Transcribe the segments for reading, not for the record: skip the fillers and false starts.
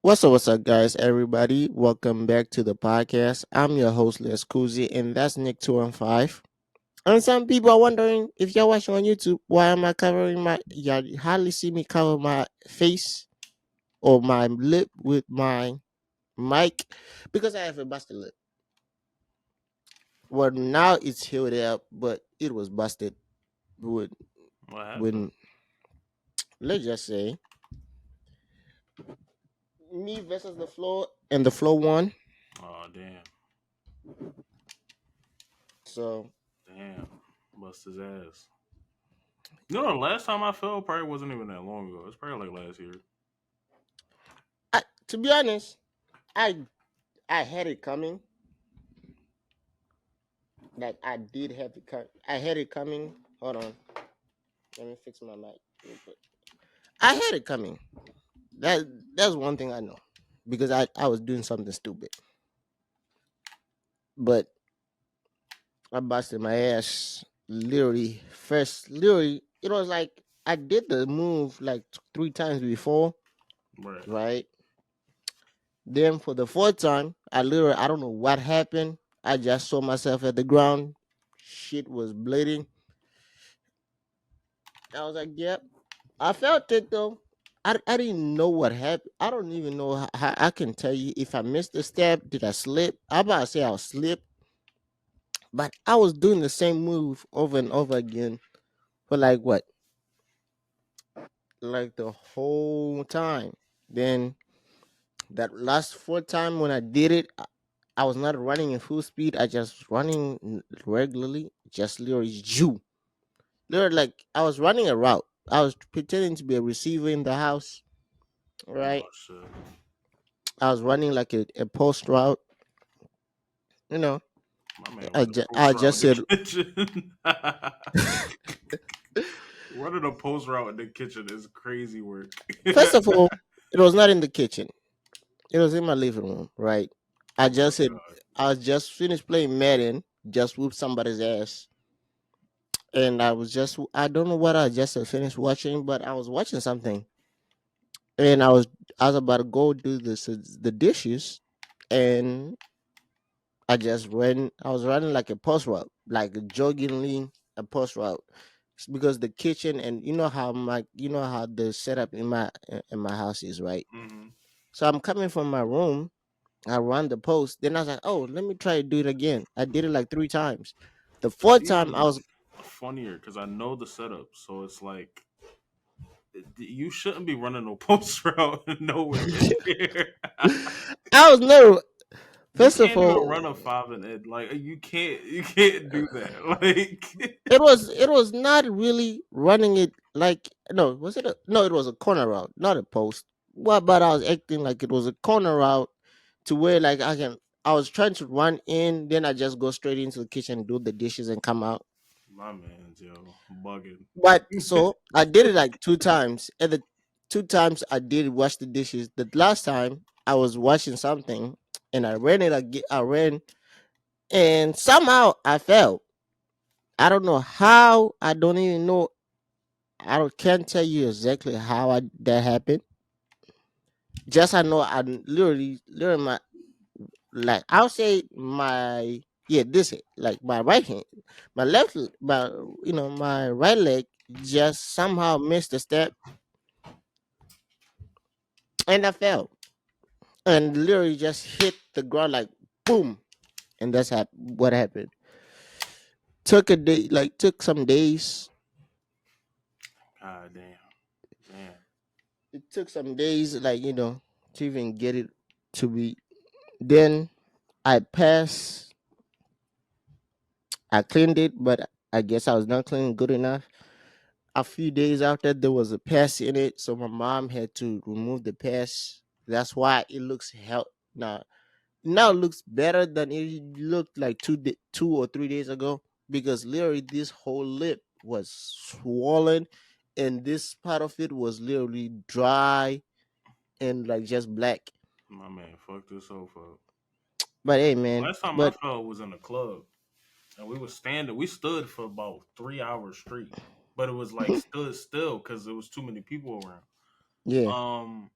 What's up, guys, everybody? Welcome back to the podcast. I'm your host, LESKUZZY, and that's Nick 215. And some people are wondering if you're watching on YouTube, why am I covering my. You hardly see me cover my face or my lip with my mic because I have a busted lip. Well, now it's healed up, but it was busted with, What happened? when, let's just say, me versus the floor, and the floor won. Oh damn, So, damn, bust his ass. The last time I fell probably wasn't even that long ago. It's probably like last year. to be honest, I I had it coming. Like I did have it I had it coming. Hold on, let me fix my mic real quick. I had it coming. That that's one thing I know because I was doing something stupid, but I busted my ass literally first. Literally, it was like I did the move like three times before, Right. right? Then for the fourth time, I don't know what happened. I just saw myself at the ground. Shit was bleeding. I was like, "Yep." I felt it though. I didn't know what happened. I don't even know how I can tell you if I missed a step. Did I slip? I'm about to say I was slip, but I was doing the same move over and over again for like what, like the whole time. Then that last fourth time when I did it, I was not running in full speed. I just running regularly, just literally Jew. Literally, like I was running a route. I was pretending to be a receiver in the house, Oh right? shit. I was running like a post route, you know. My man running a I post route just in the said, kitchen. Running a post route in the kitchen is crazy work. first of all, it was not in the kitchen. It was in my living room, right? I Oh my just said, god. I was just finished playing Madden, just whooped somebody's ass. And I don't know what I just had finished watching, but I was watching something. And I was about to go do the dishes. And I was running like a post route, like joggingly a post route. Because the kitchen and you know how the setup in my house is, right? Mm-hmm. So I'm coming from my room. I run the post. Then I was like, oh, let me try to do it again. I did it like three times. The That's fourth time I even was funnier because I know the setup, so it's like you shouldn't be running no post route nowhere near. I was never You first of can't even all run a 5 and ed. Like you can't do that. Like it was not really running it like no, was it no, it was a corner route, not a post. Well, but I was acting like it was a corner route to where like I was trying to run in, then I just go straight into the kitchen, do the dishes and come out. my man's bugging. But so I did it like two times. And the two times I did wash the dishes. The last time I was washing something and I ran it again. I ran and somehow I fell. I don't know how. I don't even know. Can't tell you exactly how that happened. Just I know I literally my like I'll say my yeah this like my right hand, my my my right leg just somehow missed a step and I fell. And literally just hit the ground like boom, and what happened. Took a day, like took some days. God damn. Damn. It took some days, like to even get it to be. Then I passed. I cleaned it, but I guess I was not cleaning good enough. A few days after, there was a pass in it, so my mom had to remove the pass. That's why it looks hell now. Now it looks better than it looked like 2 or 3 days ago because literally this whole lip was swollen and this part of it was literally dry and like just black. My man fucked himself up. But hey, man, Last time I but fell was in a club. And we stood for about 3 hours straight. But it was like stood still because there was too many people around. yeah, Um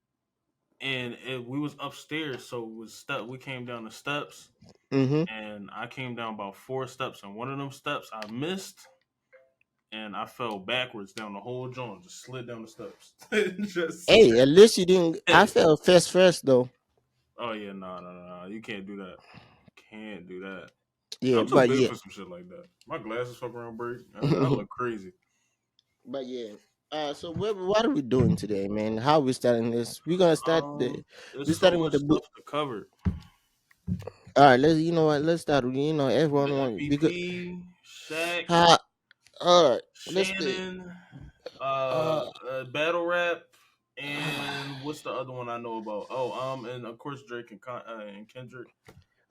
and we was upstairs, so it was stuck. We came down the steps, Mm-hmm. and I came down about 4 steps, and one of them steps I missed, and I fell backwards down the whole joint, just slid down the steps. Just Hey, at least you didn't. I felt first though. oh yeah, no, no, no, no, you can't do that. Can't do that. Yeah, I'm too but big yeah. for some shit like that. My glasses fuck around break. I look crazy. But yeah. So what are we doing today, man? How we starting this? We're gonna start the. We There's so starting with much the book. stuff to cover. All right, let's. You know what? Let's start. You know, The everyone want because. MVP, Shaq, All right. Let's do. Shannon, Uh. battle rap, and what's the other one I know about? Oh, and of course Drake and Kendrick.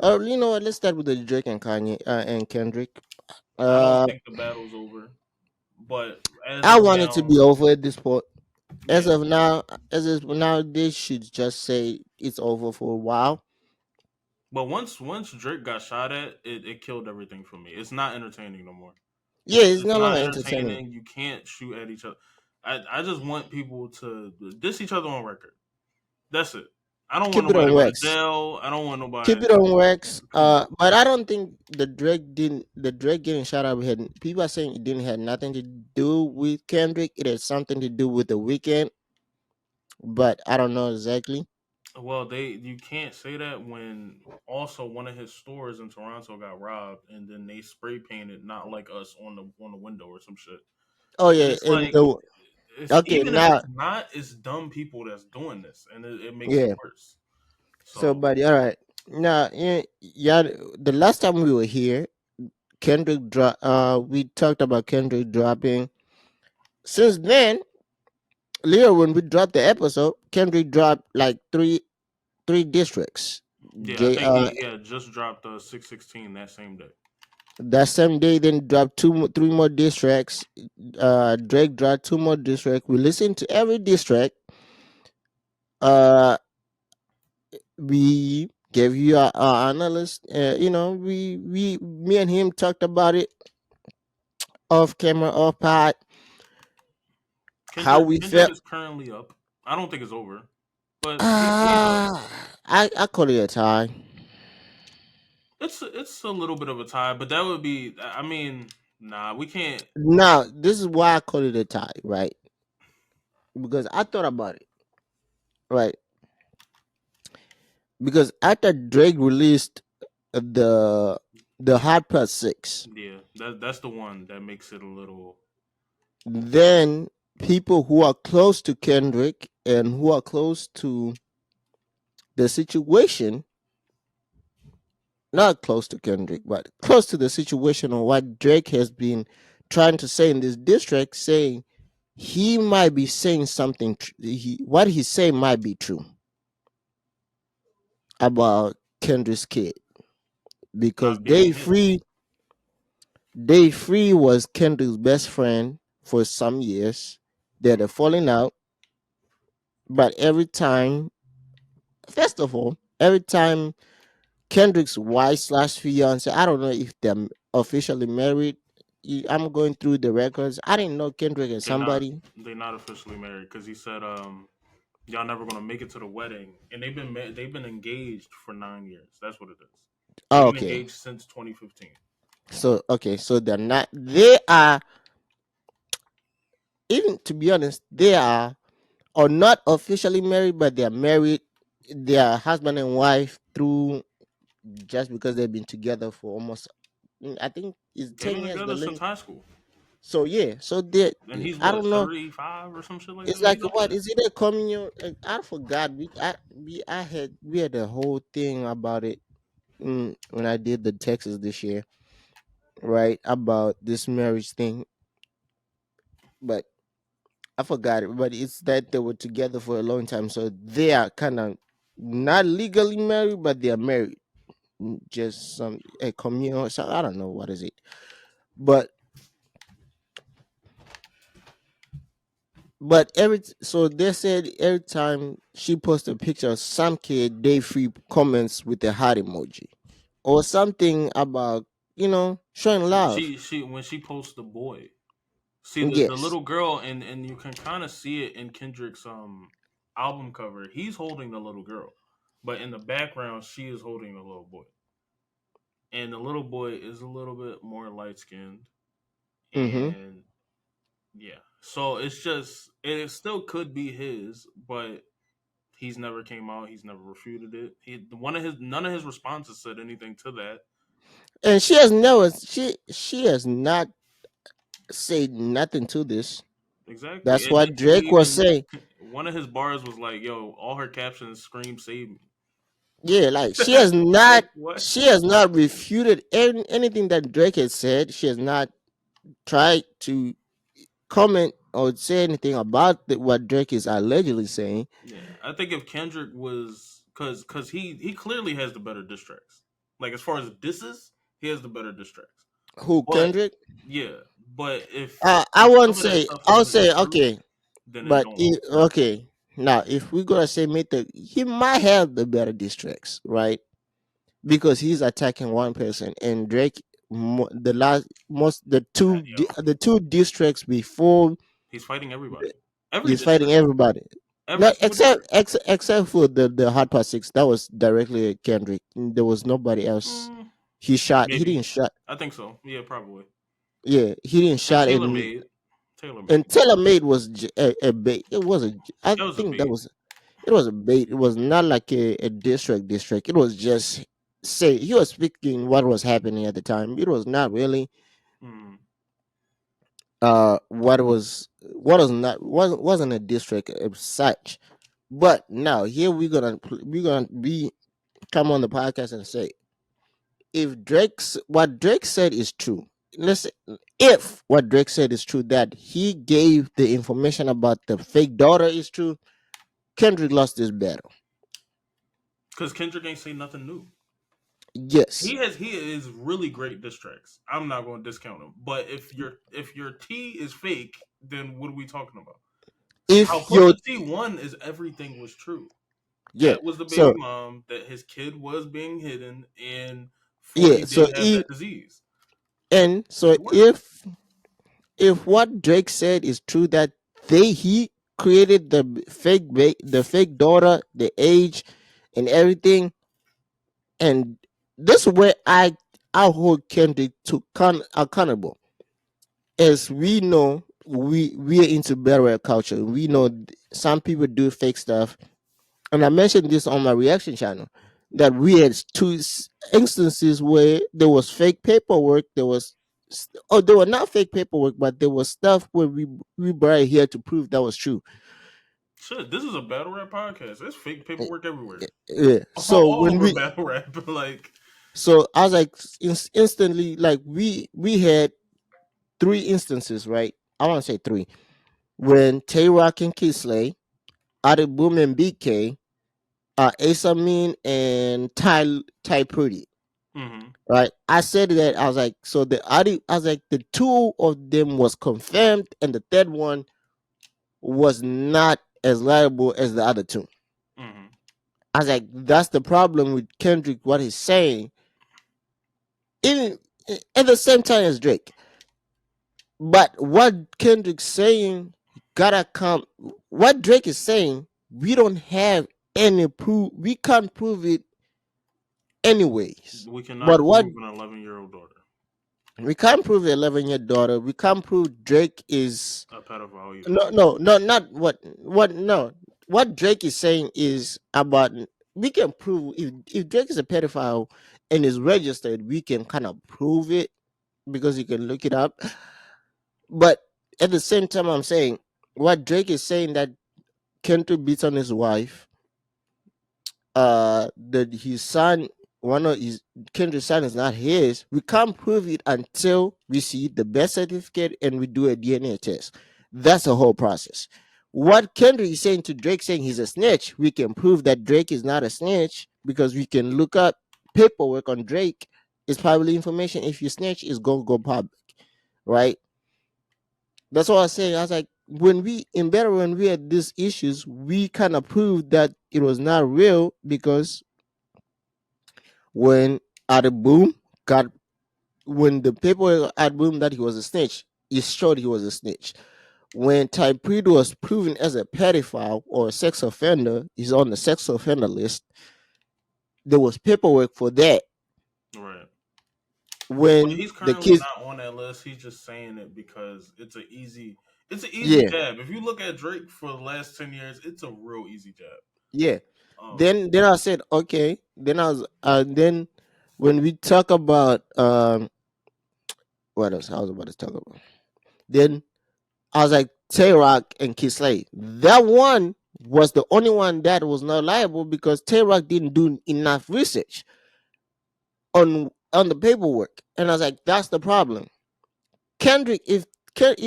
You know what? Let's start with the Drake and Kanye and Kendrick. I don't Uh, think the battle's over, but as I of want it to now, be over at this point. As yeah. of now, they should just say it's over for a while. But once Drake got shot at, it killed everything for me. It's not entertaining no more. Yeah, it's It's no not longer entertaining. entertaining. You can't shoot at each other. I just want people to diss each other on record. That's it. I don't want Keep it nobody on to go to wax. jail. I don't want nobody. Keep it on wax. Come on. But I don't think the Drake getting shot up had people are saying it didn't have nothing to do with Kendrick. It had something to do with the weekend, but I don't know exactly. Well, you can't say that when also one of his stores in Toronto got robbed, and then they spray painted "Not Like Us" on the window or some shit. Oh And yeah, it's and like the it's okay even if now it's not, it's dumb people that's doing this, and it makes it yeah. worse. So, So buddy, all right. Now, yeah, yeah, the last time we were here, we talked about Kendrick dropping. Since then, Leo, when we dropped the episode, Kendrick dropped like three districts. yeah, I J think he yeah just dropped 616 that same day. That same day, then dropped three more distracts. Drake dropped two more distracts. We listened to every distract. Uh, we gave you our analyst. You know, me and him talked about it off camera, off pod, how Kendrick we Kendrick felt. is currently up. I don't think it's over, but he's up. I call it a tie. It's a little bit of a tie, but that would be. I mean, nah, we can't. Now, this is why I call it a tie, right? Because I thought about it, right? Because after Drake released the the Hot Press 6, Yeah, that's the one that makes it a little. then people who are close to Kendrick and who are close to the situation, not close to Kendrick, but close to the situation of what Drake has been trying to say in this district, saying he might be saying something. What he's saying might be true about Kendrick's kid because Not being his. Day Free was Kendrick's best friend for some years. They're falling out, but first of all, every time Kendrick's wife slash fiance, I don't know if they're officially married. I'm going through the records. I didn't know Kendrick and They're not. somebody. They're not officially married because he said, y'all never gonna make it to the wedding, and they've been engaged for 9 years. That's what it is. They've Oh, been okay. engaged since 2015. So okay, so they're not. They are even to be honest, they are not officially married, but they are married. They are husband and wife through just because they've been together for almost. I think it's They've 10 been years. together since high school, So yeah, so they. and he's I what don't know. 35 or some shit like It's that. He's like up what there. is it a communion? I forgot. We had a whole thing about it when I did the Texas this year, right? About this marriage thing, but I forgot it. But it's that they were together for a long time, so they are kind of not legally married, but they are married. Just some a communal. So I don't know what is it, but so they said every time she posts a picture of some kid, they free comments with a heart emoji or something about showing love. She when she posts the boy, see the Yes. little girl, and you can kind of see it in Kendrick's. album cover, he's holding the little girl, but in the background, she is holding the little boy, and the little boy is a little bit more light skinned, Mm-hmm. and yeah, so it's just it still could be his, but he's never came out. He's never refuted it. One of his none of his responses said anything to that. And she has never she has not said nothing to this. Exactly. That's And what she Drake was even saying. one of his bars was like, "Yo, all her captions scream save me." Yeah, like Like what? she has not refuted anything that Drake has said. She has not tried to comment or say anything about what Drake is allegedly saying. Yeah, I think if Kendrick was because he clearly has the better diss tracks. Like as far as disses, he has the better diss tracks. Who, But Kendrick? yeah, but I if won't some of that say. stuff I'll isn't say true, okay, then it but don't. okay. Now, if we're gonna say Mythic, he might have the better districts, right? Because he's attacking one person, and Drake, the last most Yo, the two districts before, he's fighting everybody. Every he's district, fighting everybody. every No, single district. except for the Hot Part 6, that was directly Kendrick. There was nobody else. Mm, He shot. He maybe didn't shot. I think so. Yeah, probably. Yeah, he didn't And shot Taylor any. made Taylor made And Taylor Made was a bait. It was a. I that was a think that bait. was. It was a bait. It was not like a district. It was just say he was speaking what was happening at the time. It was not really Mm. what was not wasn't a district as such. But now here we're gonna be come on the podcast and say if Drake's what Drake said is true. Listen, if what Drake said is true, that he gave the information about the fake daughter is true, Kendrick lost this battle. Because Kendrick ain't say nothing new. Yes. He is really great diss tracks. I'm not going to discount him. But if your T is fake, then what are we talking about? How If you're Pusha T won is everything was true. yeah, That was the baby so mom. That his kid was being hidden, and yeah, 40 so did have that disease. and so It worked. if what Drake said is true, that he created the fake daughter, the age, and everything, and this is where I hold Kendrick to accountable. As we know, we are into battle rap culture. We know some people do fake stuff, and I mentioned this on my reaction channel that we had instances where there was fake paperwork. There were not fake paperwork, but there was stuff where we brought it here to prove that was true. Shit, this is a battle rap podcast. There's fake Eh, paperwork everywhere. Yeah. So All when over we battle rap. Like, so I was like instantly like we had three instances, right? I want to say three, when Tay Rock and Kisley, Adi Boom and BK, Asamin and Ty Purdy. mm-hmm, Right. I said that I was like, so I was like, the two of them was confirmed, and the third one was not as liable as the other two. mm-hmm. I was like, that's the problem with Kendrick, what he's saying, in at the same time as Drake. But what Kendrick's saying gotta come. What Drake is saying, we don't have any proof. We can't prove it anyways. We But cannot what prove an 11-year-old daughter we can't prove the 11-year daughter. We can't prove Drake is a pedophile either. no, not what no. What Drake is saying is about, we can prove if Drake is a pedophile and is registered, we can kind of prove it because you can look it up. But at the same time, I'm saying what Drake is saying, that Kendrick beats on his wife, that his son, one of his Kendrick's son is not his. We can't prove it until we see the birth certificate and we do a DNA test. That's the whole process. What Kendrick is saying to Drake, saying he's a snitch, we can prove that Drake is not a snitch because we can look up paperwork on Drake. It's probably information. If you snitch, it's gonna go public, right? That's what I was saying. I was like, when we had these issues, we kind of proved that it was not real because when Ada Boom got when the people at Boom that he was a snitch, it showed he was a snitch. when Typrid was proven as a pedophile or a sex offender, he's on the sex offender list. There was paperwork for that. Right. But When he's the currently kids, not on that list. He's just saying it because it's an easy yeah, jab. If you look at Drake for the last 10 years, it's a real easy jab. yeah. Um, Then I said okay. Then I was then when we talk about what else I was about to talk about. Then I was like Tay Rock and Kisley. That one was the only one that was not liable because Tay Rock didn't do enough research on the paperwork, and I was like, that's the problem. Kendrick, if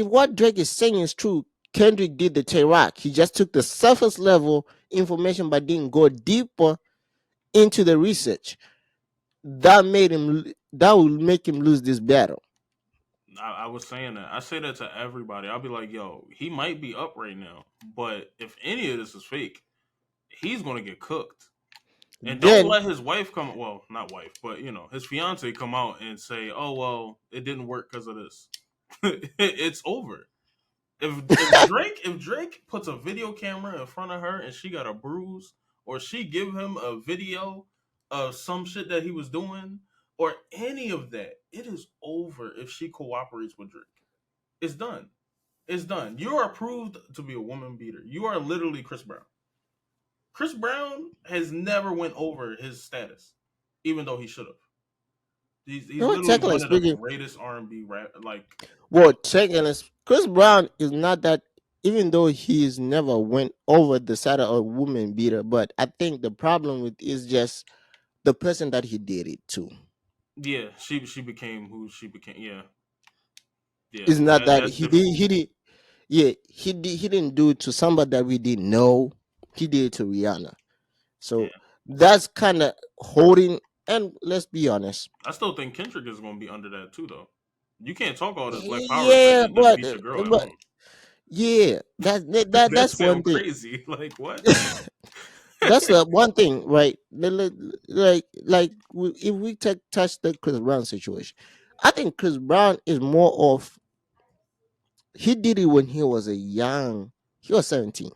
what Drake is saying is true, Kendrick did the Tay Rock. He just took the surface level information but didn't go deeper into the research. That will make him lose this battle. I was saying that. I say that to everybody. I'll be like, yo, he might be up right now, but if any of this is fake, he's gonna get cooked. And don't Then let his wife come. Well, not wife, but his fiance come out and say, "Oh well, it didn't work because of this." It's over. If Drake puts a video camera in front of her and she got a bruise, or she give him a video of some shit that he was doing, or any of that, it is over. If she cooperates with Drake, it's done. It's done. You are approved to be a woman beater. You are literally Chris Brown. Chris Brown has never went over his status, even though he should have. He's well, literally technically one of the speaking, greatest R&B rap. Like, Chris Brown is not that. Even though he's never went over the side of a woman beater, but I think the problem with is just the person that he did it to. yeah, she became who she became. Yeah, yeah, It's not that that's difficult. he did yeah, he didn't do it to somebody that we didn't know. He did it to Rihanna. So Yeah, that's kind of holding. And let's be honest. I still think Kendrick is going to be under that too, though. You can't talk all this Black Power shit Yeah, and then beat your girl at but home. yeah, That that's one sound thing. crazy. Like what? That's one thing, right? If we touch the Chris Brown situation, I think Chris Brown is more of he did it when he was a young. He was 17.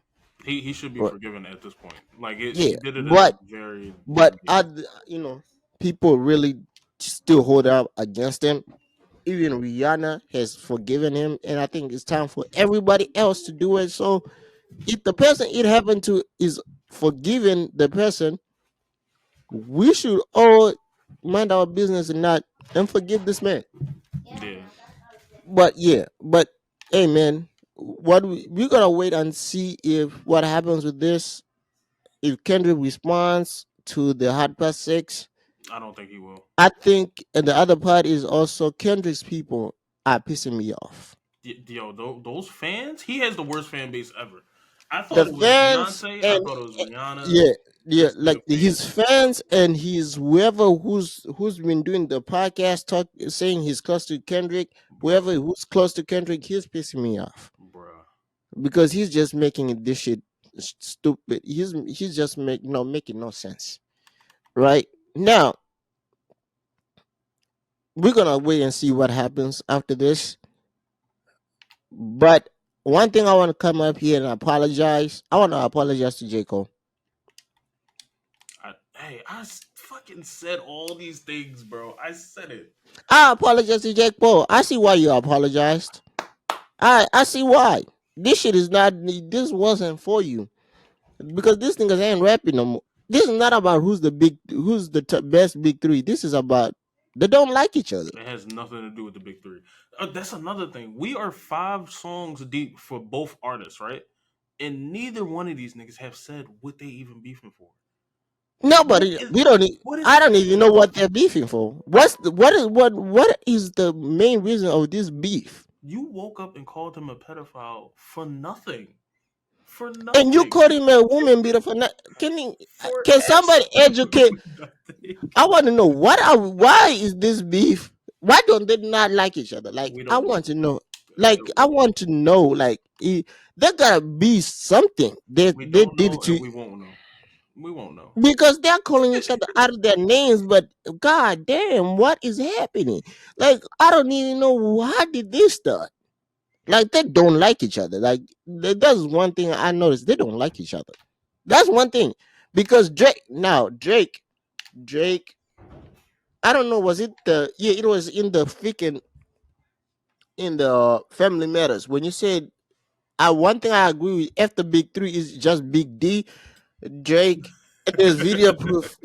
He should be Right? forgiven at this point. Like Yeah, he did it at a but very young but age. you know, people really still hold up against him. Even Rihanna has forgiven him, and I think it's time for everybody else to do it. So if the person it happened to is forgiving the person, we should all mind our business and not and forgive this man. Yeah, But yeah, but hey man, what we gotta wait and see if what happens with this. If Kendrick responds to the hard pass six, I don't think he will. I think, and the other part is also Kendrick's people are pissing me off. Yo, those fans, he has the worst fan base ever. I The thought it was fans Beyonce. I and thought it was Rihanna. yeah, yeah, This nigga like fans his is fans trash, and his whoever who's been doing the podcast talk saying he's close to Kendrick, bro, whoever who's close to Kendrick, he's pissing me off bro. because he's just making this shit stupid. He's just making no sense. Right now, we're gonna wait and see what happens after this. But one thing I want to come up here and apologize. I want to apologize to J Cole. Fucking said all these things, bro. I said it. I apologize to Jake Paul. I see why you apologized. I see why. This shit is not. This wasn't for you because these niggas ain't rapping no more. This is not about who's the best big three. This is about they don't like each other. It has nothing to do with the big three. That's another thing. We are 5 songs deep for both artists, right? And neither one of these niggas have said what they even beefing for. What Nobody. is We don't. what is I don't even know happening? what they're beefing for. What is the main reason of this beef? You woke up and called him a pedophile for nothing. For And you nothing. called him a woman beater for not, For can somebody educate? absolutely nothing. I want to know why is this beef? Why don't they not like each other? Like We I don't know. want to know. Like I want to know. Like there gotta be something We they don't did know, and to we won't know. We won't know. because they're calling each other out of their names. But god damn, what is happening? Like I don't even know how did this start. Like they don't like each other. Like that's one thing I noticed. They don't like each other. That's one thing because Drake. I don't know. Was it the yeah? It was in the freaking in the Family Matters when you said. One thing I agree with. If the big three is just Big D, Drake, and there's video proof.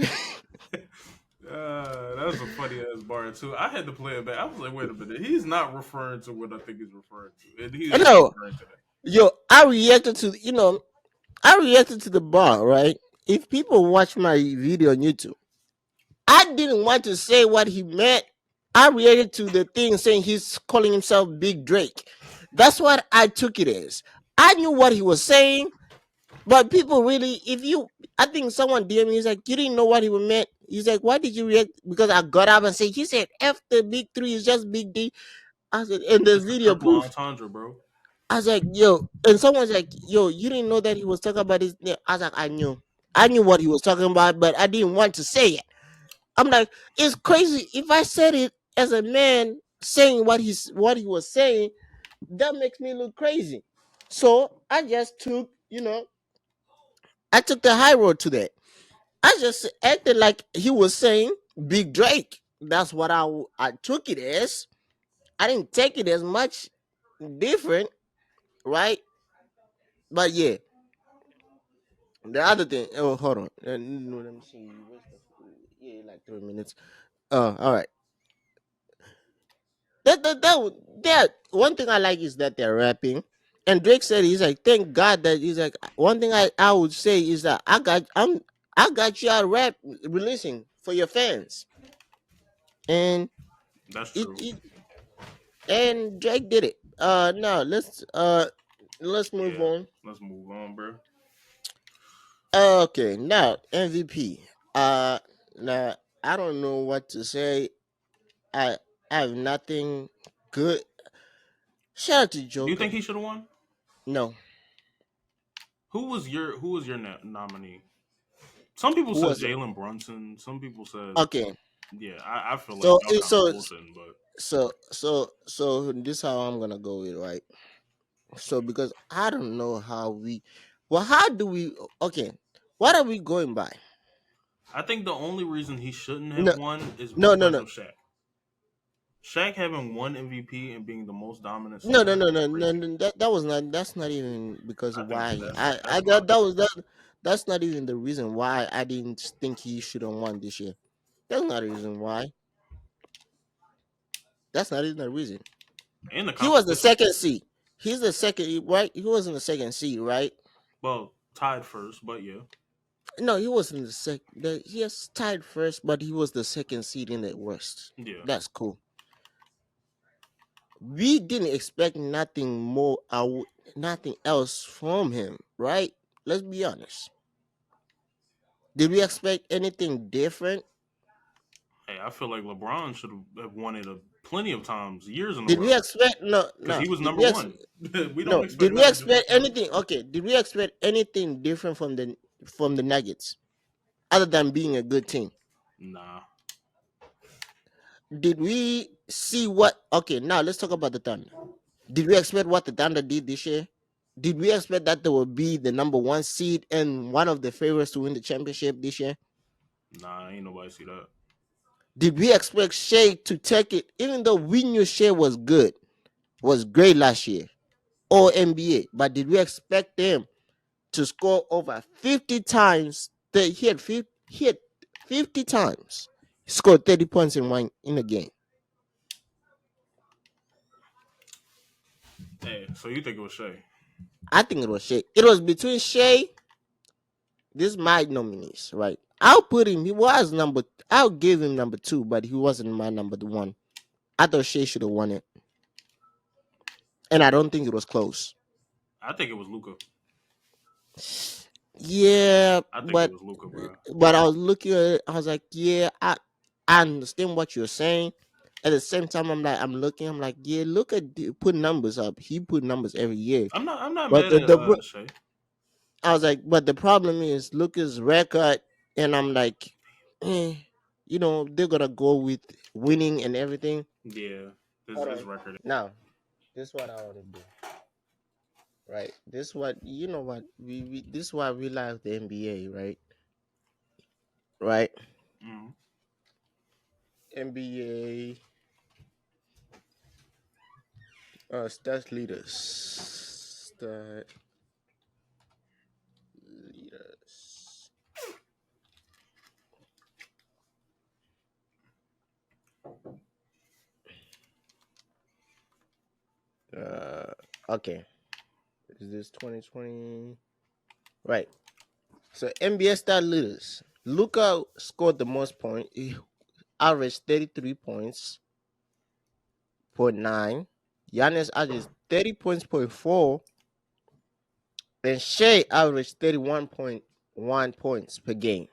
That was a funny ass bar too. I had to play it back. I was like, wait a minute, he's not referring to what I think he's referring to, and he I is know, referring to that. yo, I reacted to the bar, right? If people watch my video on YouTube, I didn't want to say what he meant. I reacted to the thing saying he's calling himself Big Drake. That's what I took it as. I knew what he was saying, but people really, if you, I think someone DM me, he's like, you didn't know what he meant. He's like, why did you react? Because I got up and said, he said, F the big three is just Big D. I said, and there's It's the video triple proof. entendre, bro. I was like, yo, and someone's like, yo, you didn't know that he was talking about his name. I was like, I knew. I knew what he was talking about, but I didn't want to say it. I'm like, it's crazy. If I said it as a man saying what he was saying, that makes me look crazy. So I just took, I took the high road to that. I just acted like he was saying Big Drake. That's what I took it as. I didn't take it as much different, right? But yeah, the other thing. Oh, hold on. No, let me see. Where's the yeah, like 3 minutes. All right. That one thing I like is that they're rapping. And Drake said he's like, thank God that he's like one thing I would say is that I got you out rap releasing for your fans. And That's it, true. it and Drake did it. Now let's move Yeah, on. let's move on, bro. Okay, now MVP. Now I don't know what to say. I I have nothing good. Shout out to Do you Joker. think he should have won? No, Who was your nominee? Some people who said was it? Jalen Brunson. Some people said, Okay, yeah. I feel like so y'all kind of bullshitting, but this is how I'm gonna go with right. So because I don't know how we, well, how do we? Okay, what are we going by? I think the only reason he shouldn't have No, won is no, no, because no, of Shaq. Shaq having one MVP and being the most dominant no, no, center no, is no, no, crazy. no. That was not. That's not even because I of think why. that's I my that opinion. was that. That's not even the reason why I didn't think he should have won this year. That's not the reason why. That's not even the reason. And the He was the competition. second seed. He's the second, right? He was in the second seed, right? Well, tied first, but yeah. No, he was in the second. He has tied first, but he was the second seed in the West. Yeah. That's cool. We didn't expect nothing more, nothing else from him, right? Let's be honest. Did we expect anything different? Hey, I feel like LeBron should have won it plenty of times, years in a Did we row, expect no, because no? he was Did number we one. We don't no? expect Did we nothing different expect from him. anything? Okay, did we expect anything different from the Nuggets other than being a good team? Nah. Did we see what? Okay, now let's talk about the Thunder. Did we expect what the Thunder did this year? Did we expect that they will be the number one seed and one of the favorites to win the championship this year? Nah, ain't nobody see that. Did we expect Shea to take it, even though we knew Shea was good, was great last year, or NBA? But did we expect them to score over 50 times? He had 50 times. He scored 30 points in a game. Hey, so you think it was Shea? I think it was Shea. It was between Shea. This my nominees, right? I'll put him. He was number. I'll give him number two, but he wasn't my number one. I thought Shea should have won it, and I don't think it was close. I think it was Luca. Yeah, I think it but was Luca, bro. I was looking at it. I was like, yeah, I understand what you're saying. At the same time, I'm looking. I'm like, yeah, look at put numbers up. He put numbers every year, I'm not but mad at Shea. I was like, but the problem is Luca's record, and I'm like, eh, they're gonna go with winning and everything. Yeah, his Hold his on. record. Now. This is what I want to do. Right. This is what you know. What we this is why we like the NBA. Right. Right. Mm. NBA stats leaders. Stat leaders. Uh. Okay. Is this 2020? Right. So NBA stat leaders. Luca scored the most points. He averaged 33 points per nine. Giannis averaged 30 points per four. And Shea averaged 31.1 points per game.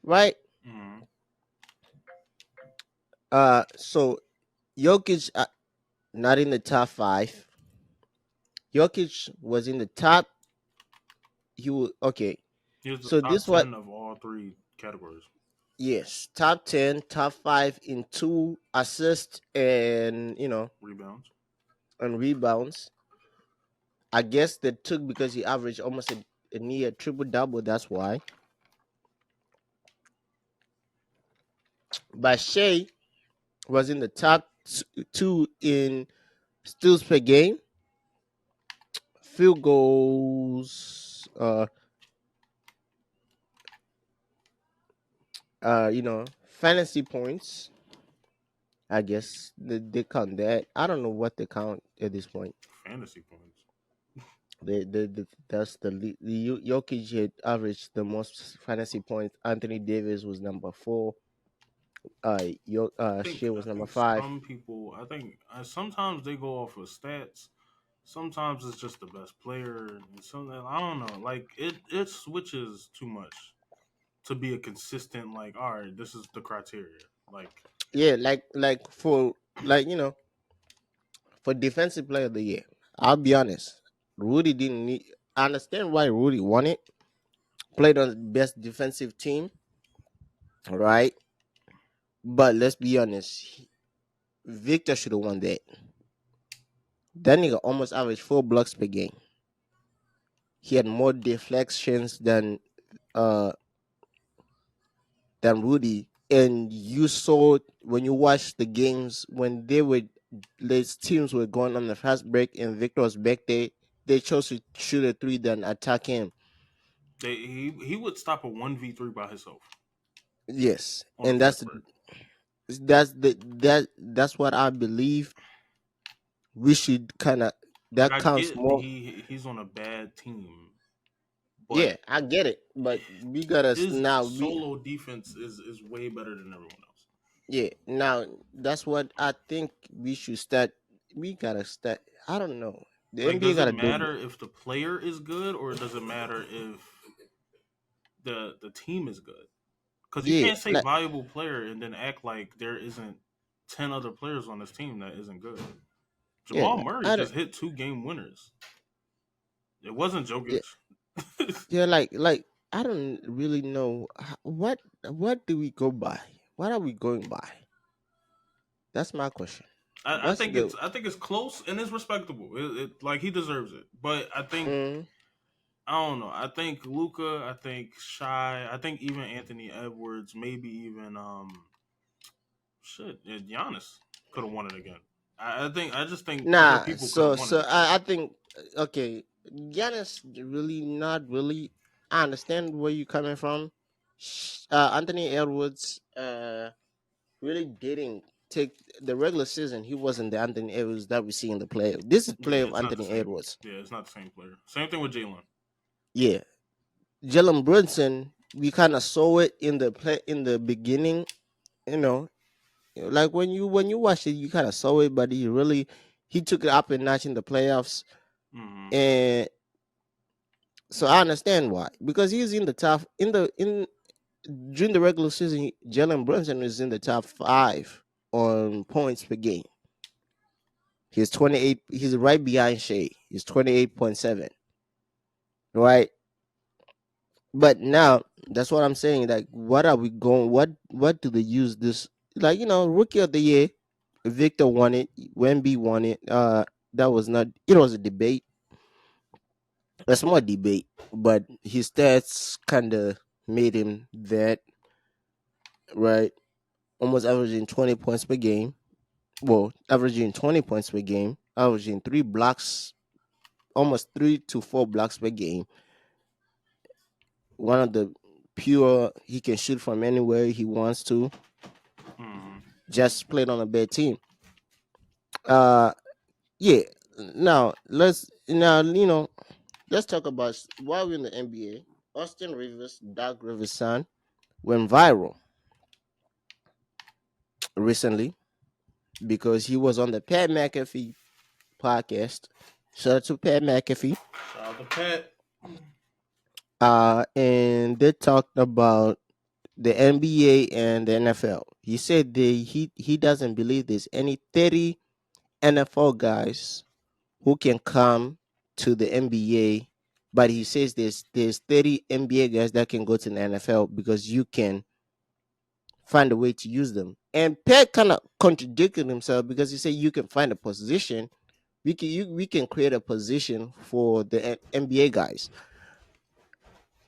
Right? Mm. So Jokic not in the top five. Jokic was in the top. He was okay. He was the So top this what 10 of all three categories. yes, top 10, top five in two assists and Rebounds. and rebounds. I guess that took because he averaged almost a near triple double. That's why. But Shea was in the top two in steals per game, field goals, fantasy points. I guess they count that. I don't know what they count at this point. Fantasy points. That's the Jokic had averaged the most fantasy points. Anthony Davis was number four. Shea I was number think five. some people. I think sometimes they go off of stats. Sometimes it's just the best player, and some I don't know. Like it switches too much to be a consistent. Like, all right, this is the criteria. Like, Yeah, like for for defensive player of the year. I'll be honest. Rudy didn't need. I understand why Rudy won it. Played on the best defensive team, right? But let's be honest. Victor should have won that. That nigga almost averaged 4 blocks per game. He had more deflections uh than Rudy. And you saw when you watched the games when these teams were going on the fast break and Victor was back there, they chose to shoot a three then attack him. he would stop a 1v3 by himself Yes. on the And fast break. that's what I believe we should kind of Like, that I counts get more. he's on a bad team, but Yeah, I get it. But we gotta his now we solo defense is way better than everyone else. yeah, now that's what I think we should start. We gotta start. I don't know. The Like, NBA does it gotta do. matter if the player is good, or does it matter if the team is good? Because you Yeah, can't say like valuable player and then act like there isn't 10 other players on this team that isn't good. yeah, Jamal Murray I don't, just hit 2 game winners. It wasn't yeah, Jokic. yeah, like I don't really know what do we go by? What are we going by? That's my question. What's the I think it's close and it's respectable. Like, he deserves it. But I think mm, I don't know. I think Luca. I think Shy. I think even Anthony Edwards. Maybe even Giannis could have won it again. I just think other nah? people could have won it again. I think okay, Giannis really not really. I understand where you coming from. Anthony Edwards really didn't take the regular season. He wasn't the Anthony Edwards that we see in the play. This is Yeah, play of it's not the Anthony same. Edwards. Yeah, it's not the same player. Same thing with Jalen. Yeah, Jalen Brunson. We kind of saw it in the play in the beginning. You know, like when you watch it, you kind of saw it, but he took it up a notch in the playoffs, Mm-hmm. and so I understand why because he's in the top in during the regular season. Jalen Brunson is in the top five on points per game. He's 28. He's right behind Shea. He's 28.7. Right. But now that's what I'm saying. Like, what are we going? What do they use this? Like, rookie of the year. Victor won it. Wemby won it. that was not. It was a debate, a small debate, but his stats kind of made him that, right. Almost averaging 20 points per game. Well, averaging 20 points per game, averaging 3 blocks, almost 3 to 4 blocks per game. One of the pure, he can shoot from anywhere he wants to. Hmm. Just played on a bad team. Uh, yeah. Now let's talk about while we're in the NBA. Austin Rivers, Doug Rivers' son, went viral recently because he was on the Pat McAfee podcast. Shout out to Pat McAfee. Shout out to Pat. And they talked about the NBA and the NFL. He said he doesn't believe there's any 30 NFL guys who can come to the NBA, but he says there's 30 NBA guys that can go to the NFL because you can find a way to use them. And Pat kind of contradicted himself because he said you can find a position. We can create a position for the NBA guys,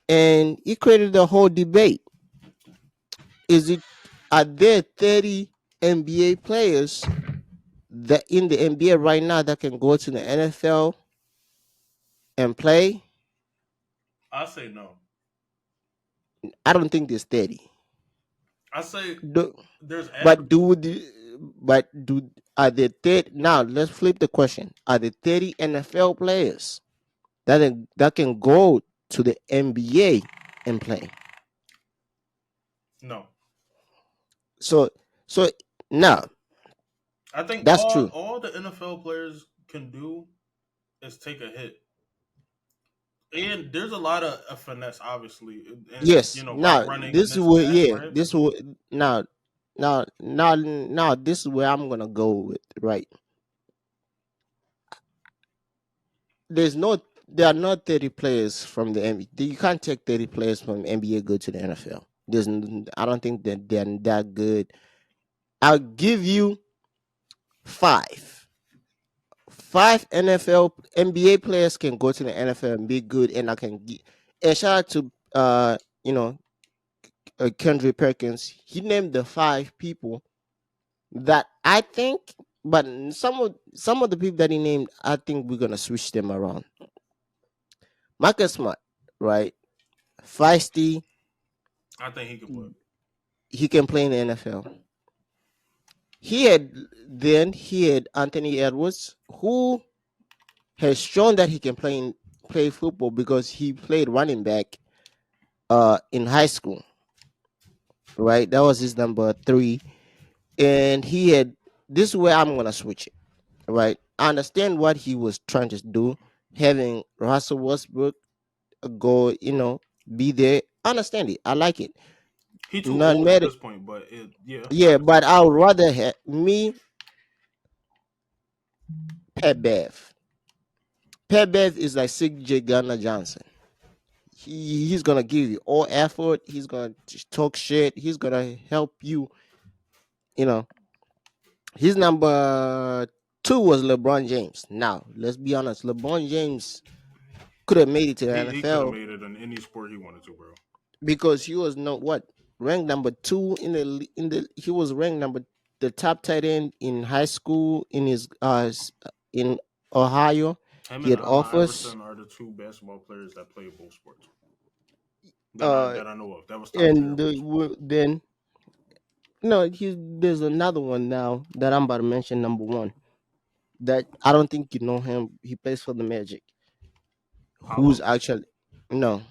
and he created a whole debate. Is it Are there 30 NBA players that in the NBA right now that can go to the NFL and play? I say no. I don't think there's 30. I say Do, there's but average. do the but do are there 30 now? Let's flip the question. Are there 30 NFL players that can go to the NBA and play? No. So so now I think that's true. all the NFL players can do is take a hit. And there's a lot of finesse, obviously, and Yes. route Now running and this is this and where, that, yeah, right? this will now this is where I'm gonna go with, right. There's no There are not 30 players from the NBA. You can't take 30 players from NBA go to the NFL. I don't think that they're that good. I'll give you five. Five NFL NBA players can go to the NFL and be good, and I can get. And shout out to you know Kendrick Perkins. He named the five people that I think, but some of the people that he named, I think we're gonna switch them around. Marcus Smart, right? Feisty, I think he could play. he can play in the NFL. He had he had Anthony Edwards, who has shown that he can play football because he played running back in high school, right? That was his number 3, and he had. This is where I'm gonna switch it, right? I understand what he was trying to do, having Russell Westbrook go, be there. I understand it. I like it. He too Not old at mad. this point, but yeah, I Yeah, can see but it. I would rather have me Pat Bev. Pat Bev is like CJ Gunnar Johnson. He's gonna give you all effort. He's gonna just talk shit. He's gonna help you. You know, his number 2 was LeBron James. Now, let's be honest. LeBron James could have made it to the He could have NFL made it in any sport he wanted to, bro. because he was no what ranked number 2 he was ranked the top tight end in high school in Ohio. Him He and had Allen offers. Iverson are the two basketball players that play both sports Uh, that I know of. That was top tier and both sports. then no, there's another one now that I'm about to mention. Number 1 that I don't think you know him. He plays for the Magic. Who's Paolo. actually no?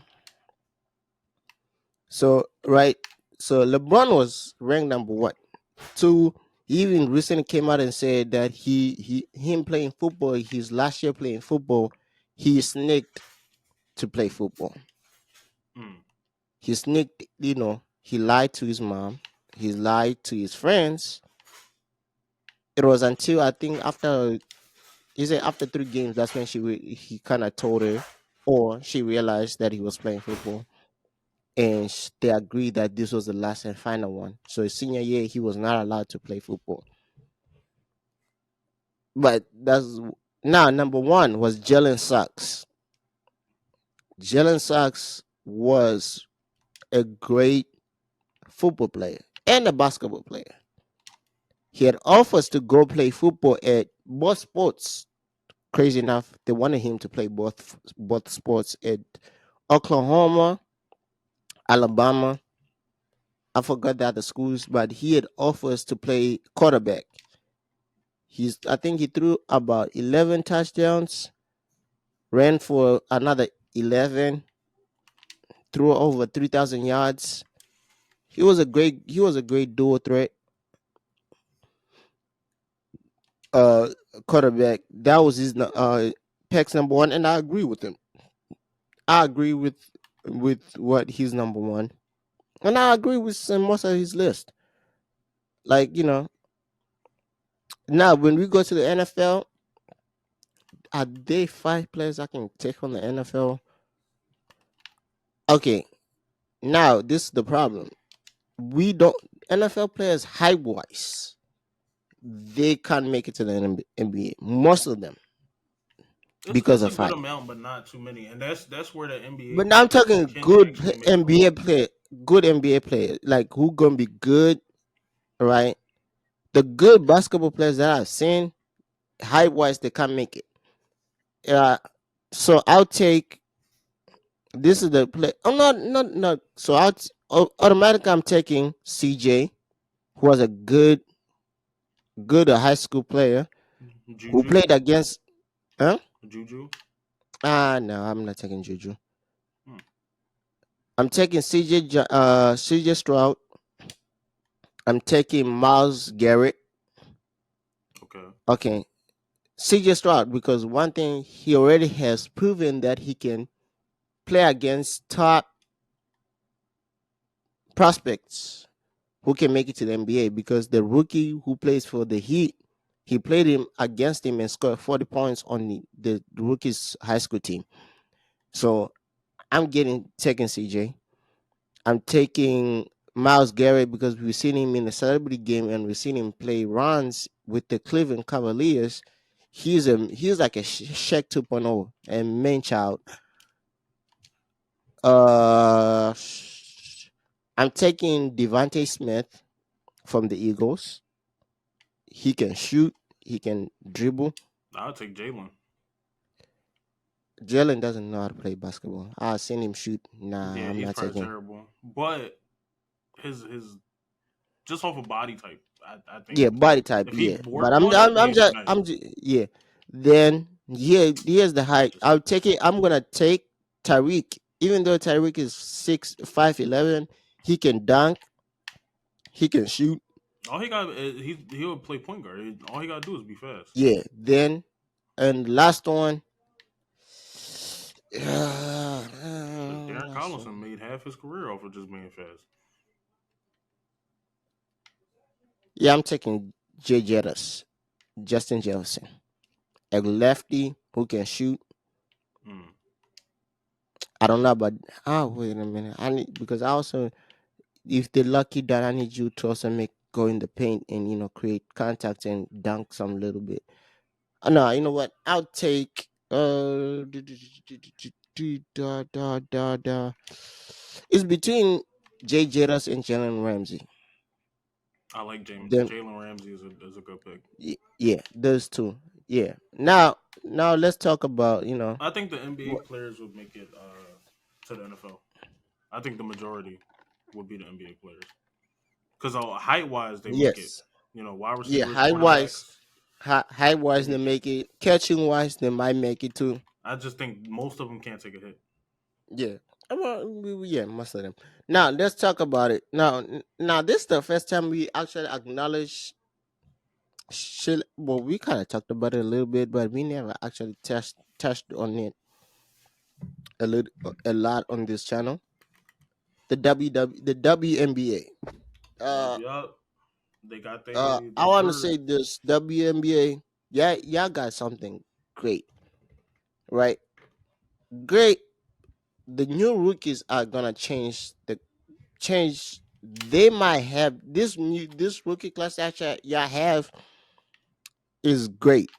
So right, so LeBron was ranked number what 2. He even recently came out and said that him playing football, his last year playing football, he sneaked to play football. Mm. He sneaked, he lied to his mom, he lied to his friends. It was until I think after he said after 3 games, that's when he kind of told her, or she realized that he was playing football, and they agreed that this was the last and final one. So his senior year, he was not allowed to play football. But Now, number one was Jalen Suggs. Jalen Suggs was a great football player and a basketball player. He had offers to go play football at both sports. Crazy enough, they wanted him to play both sports at Oklahoma, Alabama. I forgot the other schools, but he had offers to play quarterback. I think he threw about 11 touchdowns, ran for another 11, threw over 3,000 yards. He was a great dual threat uh quarterback. That was his Peck's number one, and I agree with him. I agree with what he's number one, and I agree with most of his list. Like now when we go to the NFL, are there 5 players I can take on the NFL? Okay, now this is the problem. We don't NFL players height wise, they can't make it to the NBA. Most of them because It's a of good height. amount, but not too many, and that's where the NBA But now I'm players talking can good actually make money. NBA player, good NBA player, like who gonna be good, right? The good basketball players that I've seen, height wise, they can't make it. Uh, so I'll take this is the play. Oh, not. So automatically I'm taking CJ, who was a good high school player who Juju, played against. Huh? Juju. No, I'm not taking Juju. Hmm. I'm taking CJ Stroud. I'm taking Miles Garrett. Okay. Okay, CJ Stroud, because one thing he already has proven that he can play against top prospects who can make it to the NBA, because the rookie who plays for the Heat, he played him against him and scored 40 points on the rookie's high school team. So I'm getting taking CJ. I'm taking Miles Garrett because we've seen him in the celebrity game and we've seen him play runs with the Cleveland Cavaliers. He's like a Shaq 2.0 and main child. Uh, I'm taking Devontae Smith from the Eagles. He can shoot. He can dribble. I'll take Jalen. Jalen doesn't know how to play basketball. I've seen him shoot. Nah, Yeah, I'm he's not probably taking. terrible, but his just off of body type, I think Yeah, body type. if he Yeah, but worked I'm on it, I'm yeah, I'm he'd be just nice. I'm just, yeah. Then here's the height. I'll take it. I'm gonna take Tyreek. Even though Tyreek is 6'5", 11", he can dunk. He can shoot. All he got, he'll play point guard. All he got to do is be fast. Yeah. Then and last one. But Darren Last Collinson one. made half his career off of just being fast. Yeah, I'm taking Jay Jettis, Justin Jefferson, a lefty who can shoot. Mm. I don't know about. Oh, wait a minute. I need because I also, if they're lucky that I need you to also make go in the paint and create contact and dunk some little bit. No, you know what? I'll take It's between Jay Jettis and Jalen Ramsey. I like Then Jalen Ramsey is a good pick. yeah, those two. Yeah. Now let's talk about I think the NBA what. players would make it to the NFL. I think the majority would be the NBA players because height wise they make it. Yes. Wide Yeah, receivers, high wise, quarterbacks, high they wise they make it. make it. Catching wise they might make it too. I just think most of them can't take a hit. Yeah. Well, yeah, most of them. Now let's talk about it. Now this is the first time we actually acknowledge. Well, we kind of talked about it a little bit, but we never actually touched on it a lot on this channel. The WNBA. Yup. They got they I want to bird. say this WNBA. Yeah, y'all got something great, right? Great. The new rookies are gonna change. They might have this rookie class that y'all have is great.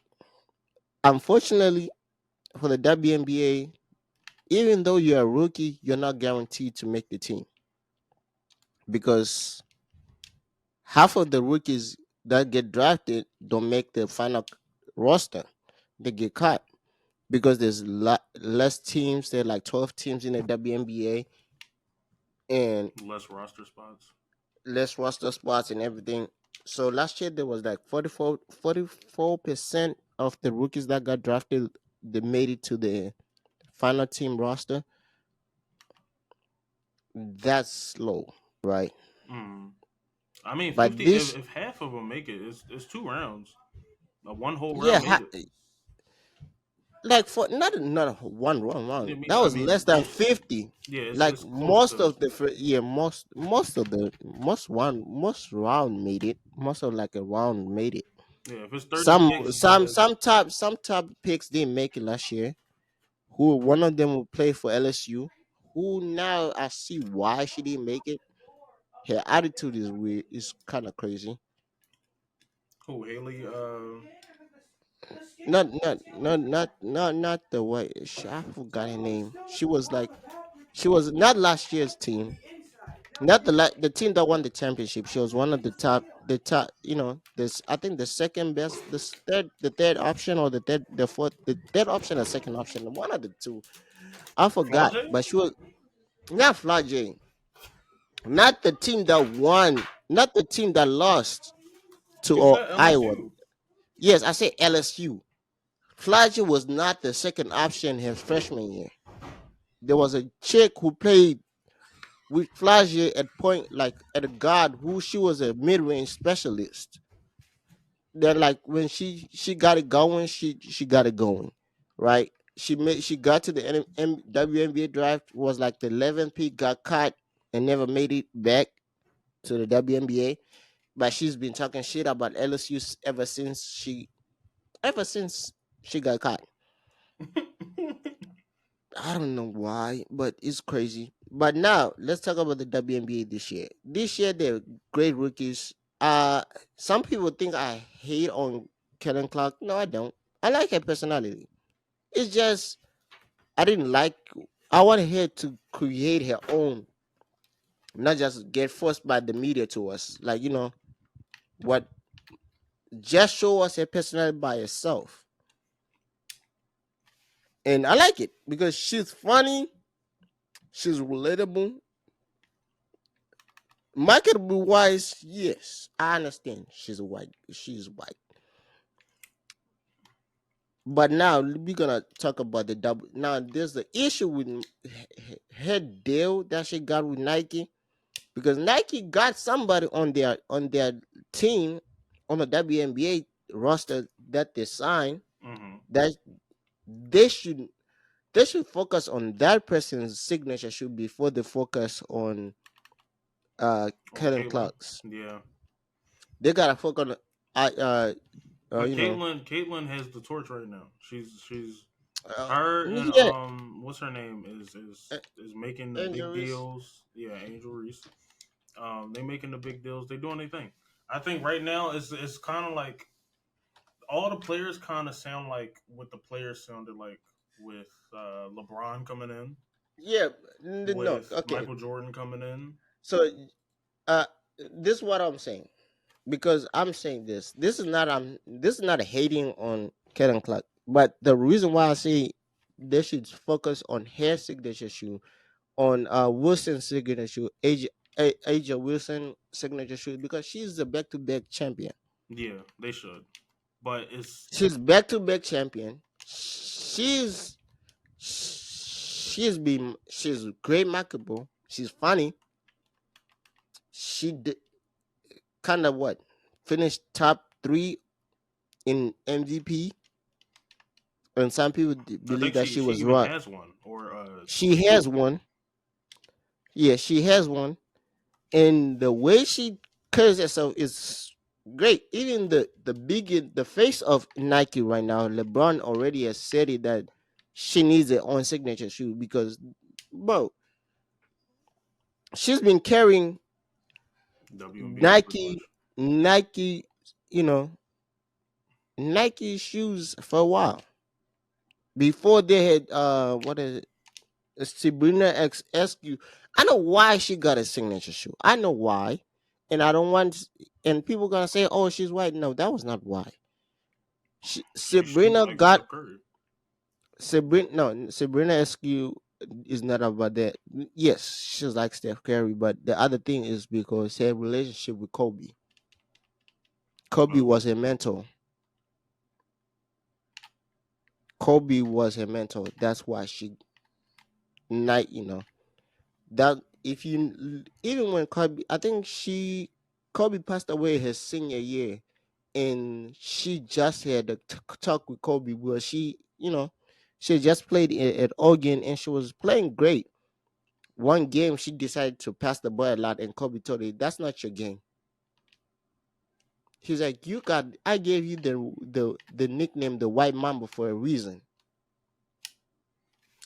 Unfortunately, for the WNBA, even though you're a rookie, you're not guaranteed to make the team because half of the rookies that get drafted don't make the final roster. They get cut because there's less teams. There are like 12 teams in the WNBA and Less roster spots. less roster spots and everything. So last year there was like 44% of the rookies that got drafted, they made it to the final team roster. That's low, right? Mm. I mean, But 50. this, If half of them make it, it's two rounds. One whole yeah, round made it. like for not one run I run. mean, That I was mean, less than 50. yeah, Like it's close most to. of the yeah, most round made it. Most of like a round made it. Yeah, if it's 30 Some picks, some then some top picks didn't make it last year. Who one of them will play for LSU? Who now I see why she didn't make it. Her attitude is weird. It's kind of crazy. who Haley? Not the way. I forgot her name. She was like she was not last year's team. Not the team that won the championship. She was one of the top. This I think the second best, the third option or the third option or second option. One of the two. I forgot, Flau'jae? but she was not Flajay. Not the team that won. Not the team that lost to You said Iowa. LSU. Yes, I say LSU. Flajay was not the second option his freshman year. There was a chick who played with Flajay at point like at a guard who she was a mid range specialist. That like when she got it going, she got it going, right? She got to the WNBA draft, was like the 11th pick, got caught and never made it back to the WNBA. But she's been talking shit about LSU ever since she got caught. I don't know why, but it's crazy. But now let's talk about the WNBA this year. This year they're great rookies. Some people think I hate on Kellen Clark. No, I don't. I like her personality. It's just I didn't like. I wanted her to create her own, not just get forced by the media to us. Like what, just show us her personality by herself, and I like it because she's funny, she's relatable. Marketable wise, yes, I understand. She's white. But now we're gonna talk about the double. Now there's the issue with her deal that she got with Nike because Nike got somebody on their team on the WNBA roster that they signed Mm-hmm. that they should they should focus on that person's signature should before they focus on On Kellen Caitlyn. Clark's. Yeah. They gotta focus on uh uh uh, But you know Caitlyn has the torch right now. She's uh, her and yeah, what's her name uh, is making the big injuries. deals. Yeah, Angel Reese. They making the big deals. They doing their thing. I think right now it's kind of like all the players kind of sound like what the players sounded like with LeBron coming in, Yeah, no, with okay. Michael Jordan coming in. So uh this is what I'm saying because I'm saying this is not a hating on Kellen Clark, but the reason why I say they should focus on her signature shoe, on Wilson's signature shoe, Aja Wilson signature shoe, because she's the back-to-back champion. Yeah, they should. But it's She's back-to-back champion. She's great marketable. She's funny. She did kind of what finished top three in MVP, and some people I believe think that she she was even wrong. has one or She has two. one. Yeah, she has one, and the way she carries herself is great. Even the face of Nike right now, LeBron already has said it that she needs her own signature shoe because, bro, she's been carrying WNBA pretty much. Nike, you know, Nike shoes for a while. Before they had what is it? Sabrina X SQ. I know why she got a signature shoe. I know why, and I don't want. And people gonna say, "Oh, she's white." No, that was not why. She Sabrina like got Steph Curry. Sabrina. No, Sabrina SQ is not about that. Yes, she's like Steph Curry, but the other thing is because she had a relationship with Kobe. Kobe Oh, was her mentor. Kobe was her mentor. That's why she night. That if you even when Kobe, I think Kobe passed away his senior year, and she just had a talk with Kobe where she just played at Oregon and she was playing great. One game she decided to pass the ball a lot, and Kobe told her that's not your game. He's like, I gave you the nickname the White Mamba for a reason.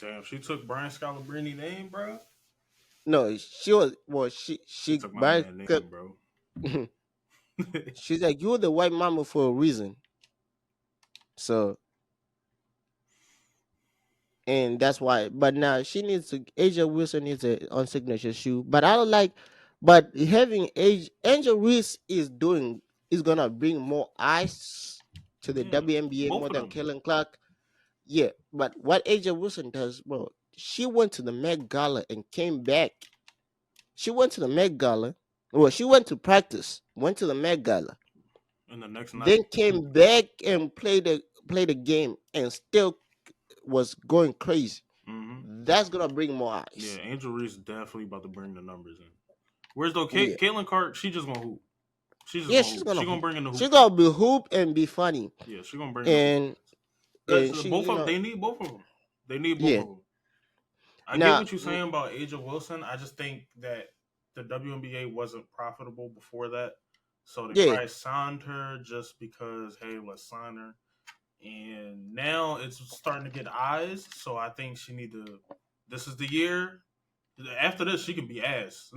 damn! She took Brian Scalabrine name, bro. No, she was well. She She took my by man name, bro. she's like, you're the White Mamba for a reason. So and that's why. But now she needs to. Asia Wilson needs a on signature shoe. But I don't like. But having Angel Reese is gonna bring more eyes to the Yeah, WNBA both more of than them. Kellen Clark. Yeah, but what Asia Wilson does, bro, she went to the Met Gala and came back. She went to the Met Gala. Well, she went to practice, went to the Met Gala, And the next then night, came hooped. back and played the game and still was going crazy. Mm-hmm. That's gonna bring more Yeah, eyes. Angel Reese definitely about to bring the numbers in. Whereas though Yeah, Caitlin Clark, she just gonna hoop. She just yeah, gonna she's hoop. gonna She gonna bring in the she's hoop game. gonna be hoop and be funny, Yeah, she gonna bring the hoop game. and That's and she, both of they need both of them. They need both yeah. of them. I get Now, what you're saying about Asia Wilson. I just think that the WNBA wasn't profitable before that, so they yeah, probably signed her just because hey, let's sign her. And now it's starting to get eyes, so I think she need to. This is the year. After this, she can be ass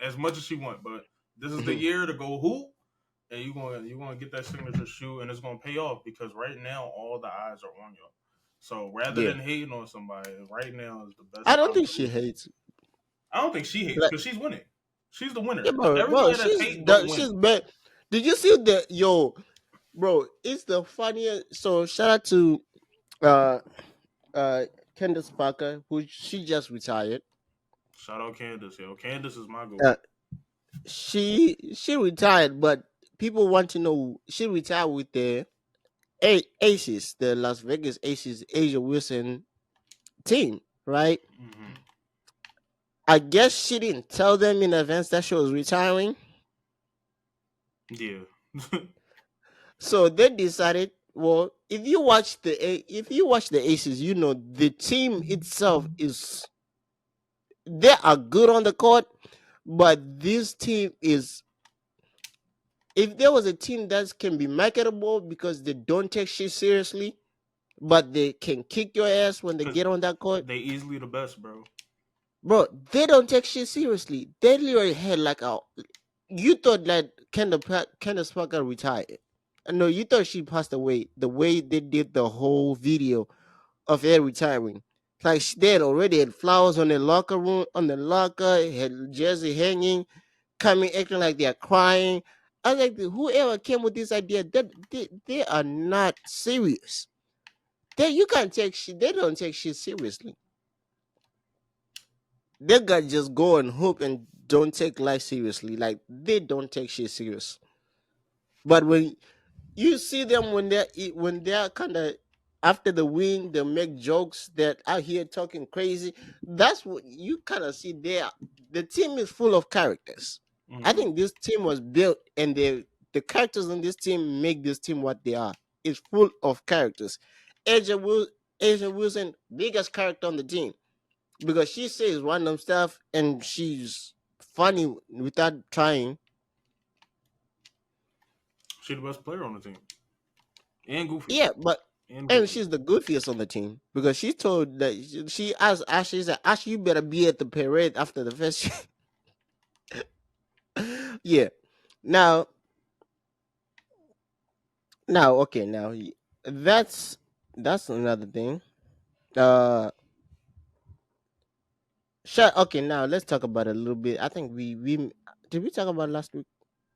as much as she want, but this is the year to go hoop, and you're gonna get that signature shoe, and it's gonna pay off because right now all the eyes are on you. So rather yeah. than hating on somebody, right now is the best I don't time think to she hoop. hates. I don't think she hates Like, because she's winning. She's the yeah, winner. bro, Everybody that's hating don't she's win. bad. Did you see the yo, bro? It's the funniest. So shout out to uh uh Candace Parker, who she just retired. Shout out Candace, yo. Candace is my goat. Uh, she retired, but people want to know she retired with the Aces, the Las Vegas Aces, Asia Wilson team, right? Hmm. I guess she didn't tell them in advance that she was retiring, Yeah. so they decided. Well, if you watch the Aces, the team itself is they are good on the court, but this team is. If there was a team that can be marketable because they don't take shit seriously, but they can kick your ass when they Because get on that court, they easily the best, bro. bro, they don't take shit seriously. They literally had like a. You thought that Candace Parker retired. No, you thought she passed away. The way they did the whole video of her retiring, like they had already had flowers on the locker room, on the locker, had jersey hanging, coming acting like they're crying. I was like, whoever came with this idea, they are not serious. You can't take shit. They don't take shit seriously. They got just go and hoop and don't take life seriously. Like they don't take shit serious. But when you see them when they're kind of after the win, they make jokes that out here talking crazy. That's what you kind of see there. The team is full of characters. I Hmm. think this team was built, and the characters on this team make this team what they are. It's full of characters. Asia, Wil- Asia Wilson, biggest character on the team because she says random stuff and she's funny without trying. She the best player on the team. And Goofy. Yeah, but And and Goofy. she's the goofiest on the team because she told that she asked Ashley, she said, Ashley, you better be at the parade after the first. Yeah. Now, okay. Now that's another thing. Uh, sure. Okay, now let's talk about it a little bit. I think we did we talk about it last week?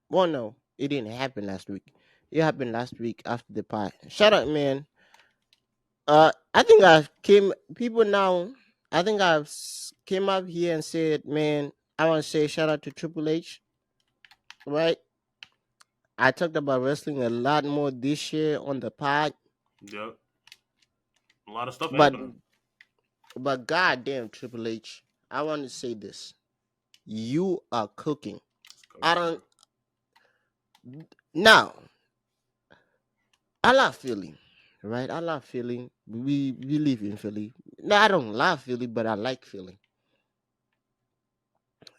Well, no, it didn't happen last week. It happened last week after the pie. Shut up, man. I think I came people now. I think came up here and said, man, I want to say shout out to Triple H, right? I talked about wrestling a lot more this year on the pod, Yep. A lot of stuff but happening. goddamn Triple H, I want to say this: you are cooking. It's I cooking. don't now. I love Philly, right? I love Philly. We live in Philly. No, I don't love Philly, but I like Philly.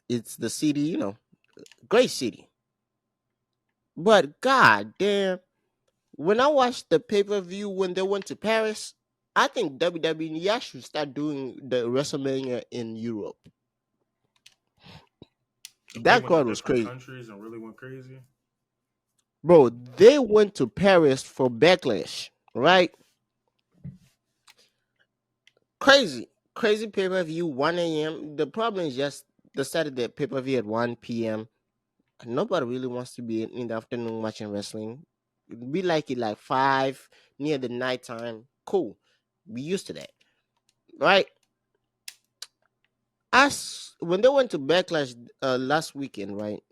It's the city, great city. But god damn, when I watched the pay per view when they went to Paris, I think WWE should start doing the WrestleMania in Europe. If they That went to crowd was different crazy, countries and really went crazy. bro. They went to Paris for Backlash, right? Crazy, crazy pay per view, 1 a.m. The problem is just the Saturday pay per view at 1 p.m. Nobody really wants to be in the afternoon watching wrestling. We like it like 5 near the nighttime. Cool. We used to that. Right? As when they went to Backlash last weekend, right?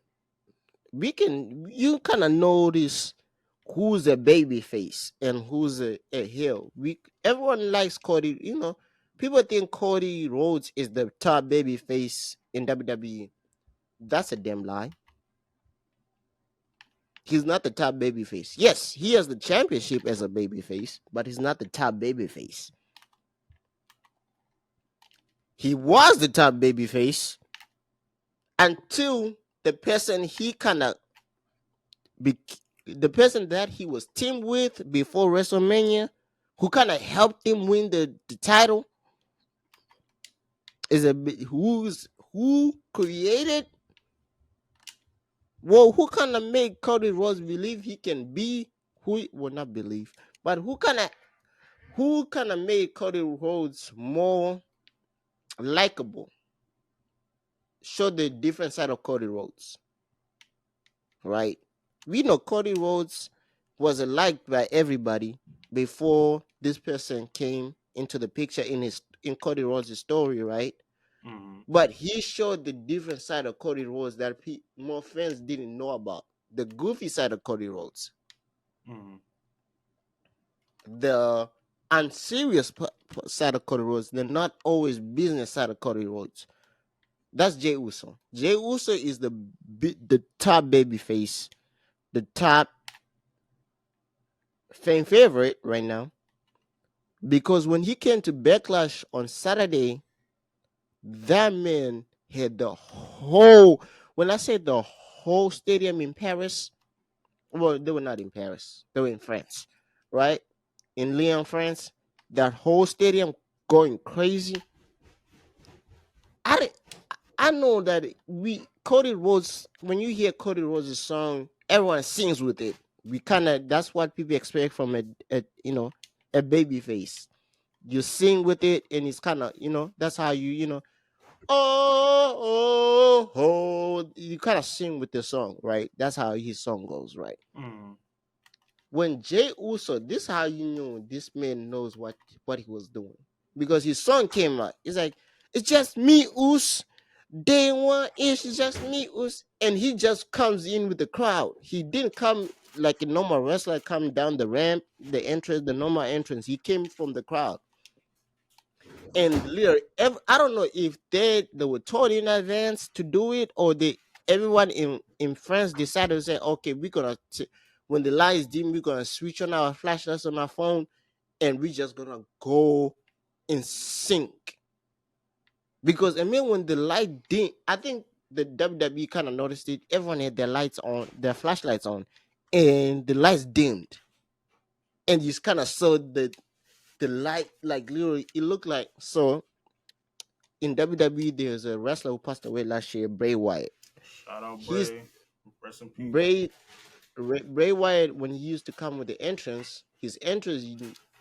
You kind of notice who's a baby face and who's a heel. Everyone likes Cody, people think Cody Rhodes is the top baby face in WWE. That's a damn lie. He's not the top babyface. Yes, he has the championship as a babyface, but he's not the top babyface. He was the top babyface until the person he kind of be the person that he was teamed with before WrestleMania, who kind of helped him win the title, who created who kind of made Cody Rhodes believe he can be who well not believe, but who kind of made Cody Rhodes more likable, show the different side of Cody Rhodes, right? We know Cody Rhodes was liked by everybody before this person came into the picture in Cody Rhodes' story, right? Mm-hmm. But he showed the different side of Cody Rhodes that more fans didn't know about. The goofy side of Cody Rhodes, Mm-hmm. the unserious side of Cody Rhodes, the not always business side of Cody Rhodes. That's Jey Uso. Jey Uso is the top baby face, the top fan favorite right now. Because when he came to Backlash on Saturday, that man had the whole. When I say the whole stadium in Paris, well, they were not in Paris. They were in France, right? In Lyon, France. That whole stadium going crazy. I didn't, I know that Cody Rhodes. When you hear Cody Rhodes' song, everyone sings with it. We kind of that's what people expect from a baby face. You sing with it, and it's kind of that's how you kind of sing with the song, right? That's how his song goes, right? Mm-hmm. When Jay Uso, this is how you know this man knows what he was doing because his song came out. It's like it's just me, Us. Day one ish, it's just me, Us, and he just comes in with the crowd. He didn't come like a normal wrestler coming down the ramp, the normal entrance. He came from the crowd, and literally, I don't know if they were told in advance to do it or everyone in France decided to say, okay, when the lights dim, we're gonna switch on our flashlights on our phone, and we're just gonna go in sync. Because I mean, when the light dim, I think the WWE kind of noticed it. Everyone had their lights on, their flashlights on, and the lights dimmed, and you kind of saw the light like literally. It looked like so. In WWE, there's a wrestler who passed away last year, Bray Wyatt. Shout out He's Bray. Rest in peace. Bray Wyatt when he used to come with the entrance. His entrance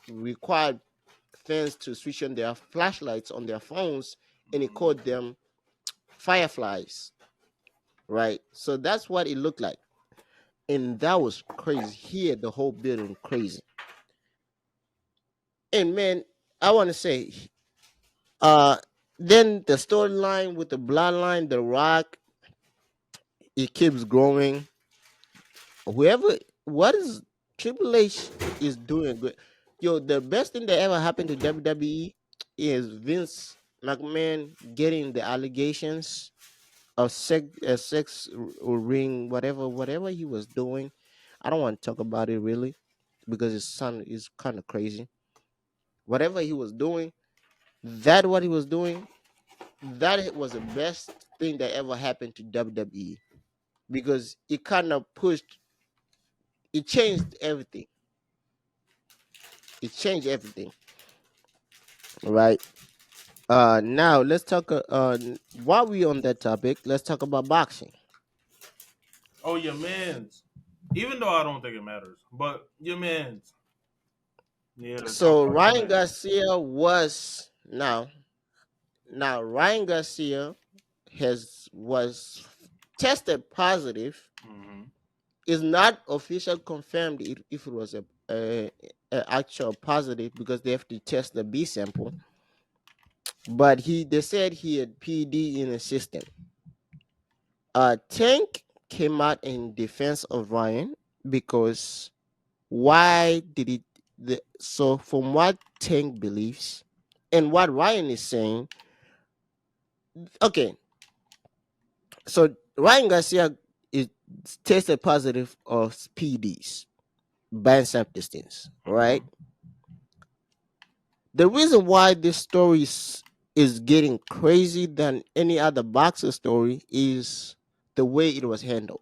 required fans to switch on their flashlights on their phones, and he Hmm. called them fireflies, right? So that's what it looked like, and that was crazy. He had the whole building crazy. And man, I want to say, uh, then the storyline with the bloodline, The Rock, it keeps growing. Whoever, what is Triple H is doing good. Yo, the best thing that ever happened to WWE is Vince McMahon getting the allegations of sex or ring, whatever he was doing. I don't want to talk about it really because his son is kind of crazy. Whatever he was doing, what he was doing, that was the best thing that ever happened to WWE because it kind of pushed, it changed everything. It changed everything, right? Now let's talk. While we on that topic, let's talk about boxing. Oh, your man's. Even though I don't think it matters, but your man's. Yeah, to talk So about your Ryan man. Garcia was now Ryan Garcia has was tested positive. Hmm. Is not official confirmed if it was a actual positive because they have to test the B sample. But they said he had PD in his system. Tank came out in defense of Ryan because why did it? So from what Tank believes and what Ryan is saying, okay. So Ryan Garcia is tested positive of PDs, banned sample distance, right? Hmm. The reason why this story is getting crazy than any other boxer story is the way it was handled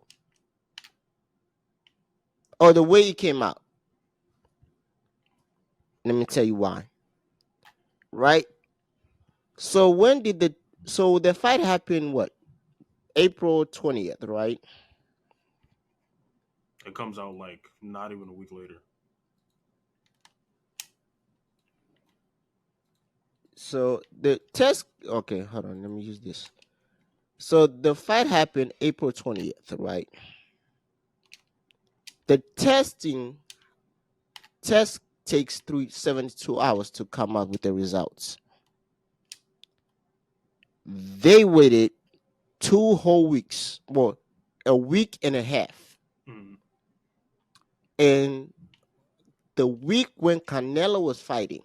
or the way it came out. Let me tell you why. Right? So when did the fight happen? What, April 20th, right? It comes out like not even a week later. So the test. Okay, hold on. Let me use this. So the fight happened April 20th, right? The test takes 372 hours to come out with the results. They waited 2 whole weeks, well, a week and a half. Mm. And the week when Canelo was fighting,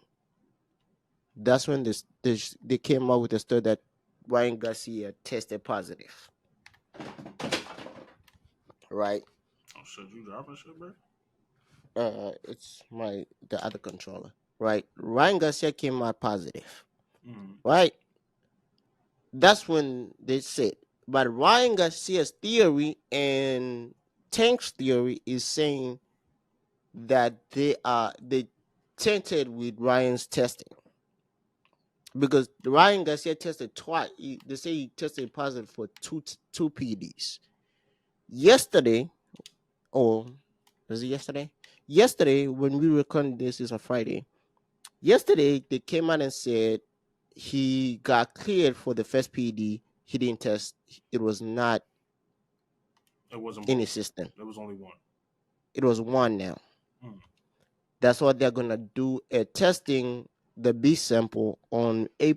that's when they came out with the story that Ryan Garcia tested positive, right? Oh shit, you dropping shit, bro? It's the other controller, right? Ryan Garcia came out positive, Mm. right? That's when they said. But Ryan Garcia's theory and Tank's theory is saying that they tainted with Ryan's testing because Ryan Garcia tested twice. They say he tested positive for two PDs. Yesterday, or was it yesterday? Yesterday, when we recorded this, is a Friday. Yesterday, they came out and said he got cleared for the first PD. He didn't test. It was not It wasn't in his both. system. It was only one. It was one now. Mm. That's what they're gonna do. Testing the B sample on May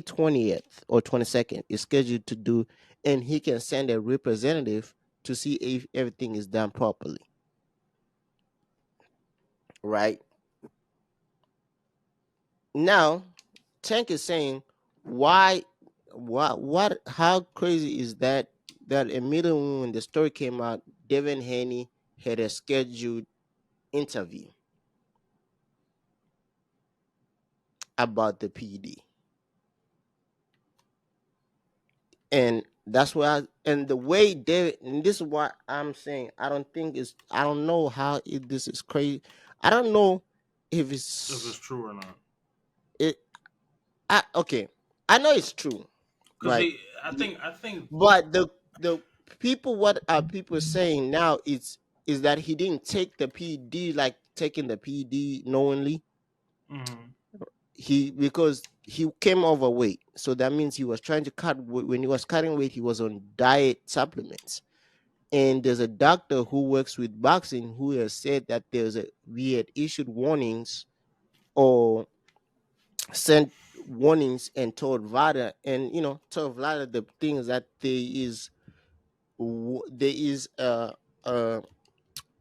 20th or 22nd is scheduled to do, and he can send a representative to see if everything is done properly. Right now, Tank is saying, why, what, how crazy is that? That immediately when the story came out, Devin Haney had a scheduled interview about the PD. And that's why and the way David, and this is what I'm saying, I don't know how this is crazy. I don't know if If it's true or not. it okay, I know it's true, Cause right? he, I think But the people, what are people saying now, is that he didn't take the PD, like taking the PD knowingly. Mm-hmm. He because he came overweight, so that means he was trying to when he was cutting weight, he was on diet supplements. And there's a doctor who works with boxing who has said that we had issued warnings or sent warnings and told Vada, and told Vada the things that there is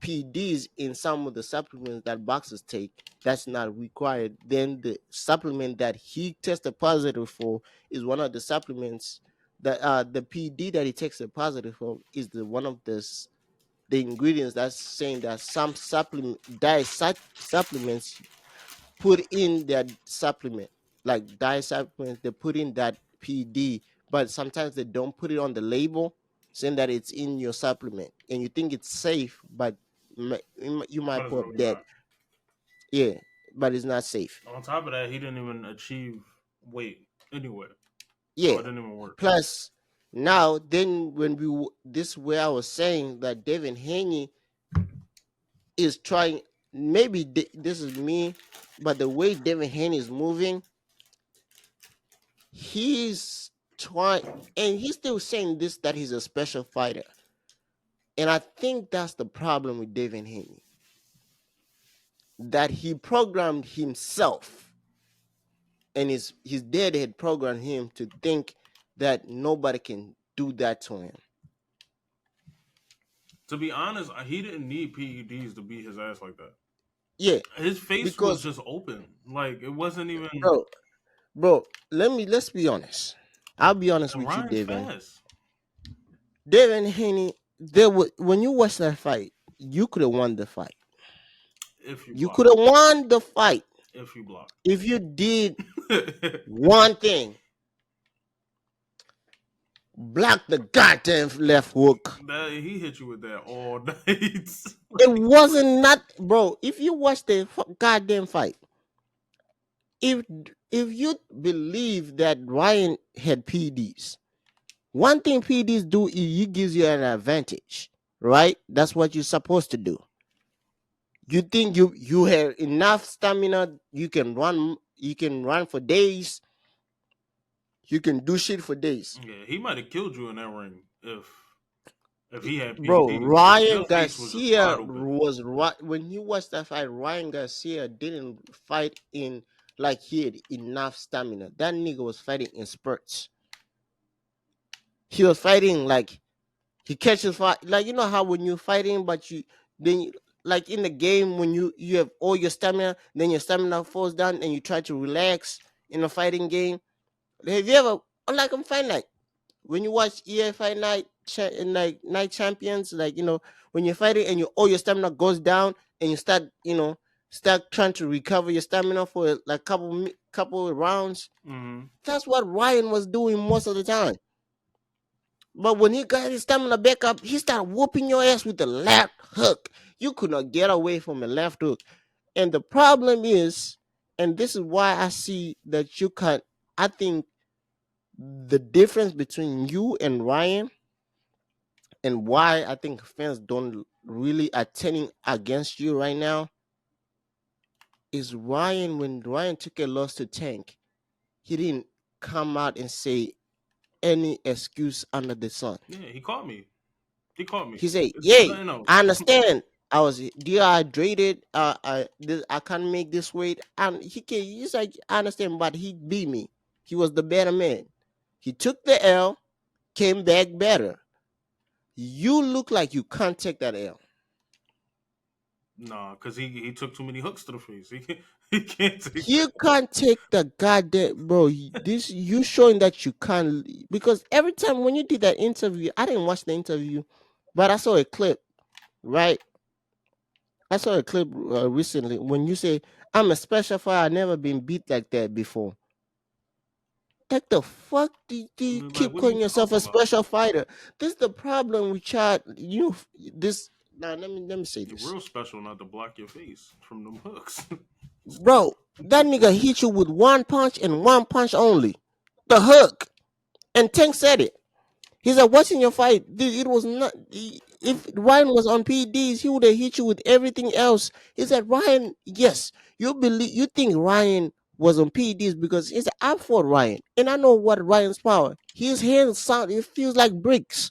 PDs in some of the supplements that boxers take that's not required. Then the supplement that he tested positive for is one of the supplements that the PD that he takes a positive for is the one of the ingredients that's saying that some supplements put in their supplement, like diet supplements, they put in that PD, but sometimes they don't put it on the label saying that it's in your supplement, and you think it's safe, but you But might it's pull up really dead. not. Yeah, but it's not safe. On top of that, he didn't even achieve weight anyway, so Yeah. it didn't even work. Plus, now then when this where I was saying that Devin Haney is trying. Maybe this is me, but the way Devin Haney is moving, he's trying, and he's still saying this that he's a special fighter. And I think that's the problem with Devin Haney, that he programmed himself, and his dad had programmed him to think that nobody can do that to him. To be honest, he didn't need PEDs to beat his ass like that. Yeah, His face was because just open. Like it wasn't even. bro, let's be honest. I'll be honest And with you, Ryan's Devin. fast. Devin Haney, when you watch that fight, you could have won the fight. If you You block. could have won the fight If you block. if you did one thing: block the goddamn left hook. That he hit you with that all night. It wasn't not, bro. If you watch the goddamn fight, if if you believe that Ryan had PDs, one thing PDs do is he gives you an advantage, right? That's what you're supposed to do. You think you have enough stamina, you can run for days, you can do shit for days. Yeah, he might have killed you in that ring if he had Bro, PEDs because your Ryan face was just Garcia wide open. was right when you watch that fight. Ryan Garcia didn't fight in like he had enough stamina. That nigga was fighting in spurts. He was fighting like he catches fight, like how when you're fighting, but then you, like in the game when you have all your stamina, then your stamina falls down and you try to relax in a fighting game. Have you ever, like I'm fighting like when you watch EA Fight Night and like Night Champions, like when you're fighting and all your stamina goes down and you start trying to recover your stamina for like couple of rounds. Mm-hmm. That's what Ryan was doing most of the time. But when he got his stamina back up, he started whooping your ass with the left hook. You could not get away from a left hook. And the problem is, and this is why I see that you can't. I think the difference between you and Ryan, and why I think fans don't really are turning against you right now, is Ryan. When Ryan took a loss to Tank, he didn't come out and say any excuse under the sun. Yeah, he caught me. He caught me. He said, It's "Yay, nothing else. I understand. I was dehydrated. I can't make this weight." And he's like, "I understand," but he beat me. He was the better man. He took the L, came back better. You look like you can't take that L. Nah, because he took too many hooks to the face. He can't take that. You can't take the goddamn bro. This you showing that you can't, because every time when you did that interview, I didn't watch the interview, but I saw a clip. Right, I saw a clip recently when you say, "I'm a special fighter. I've never been beat like that before." Like the fuck do you Like, keep what are you calling yourself talking a about? special fighter? This is the problem with Chad. This now. Let me say You're this, real special not to block your face from them hooks. bro. That nigga hit you with one punch and one punch only, the hook. And Tank said it. He's like, watching your fight, dude, it was not. If Ryan was on PEDs, he would have hit you with everything else. He said, Ryan, yes, you think Ryan was on PEDs because he said, I fought Ryan, and I know what Ryan's power. His hands sound, it feels like bricks.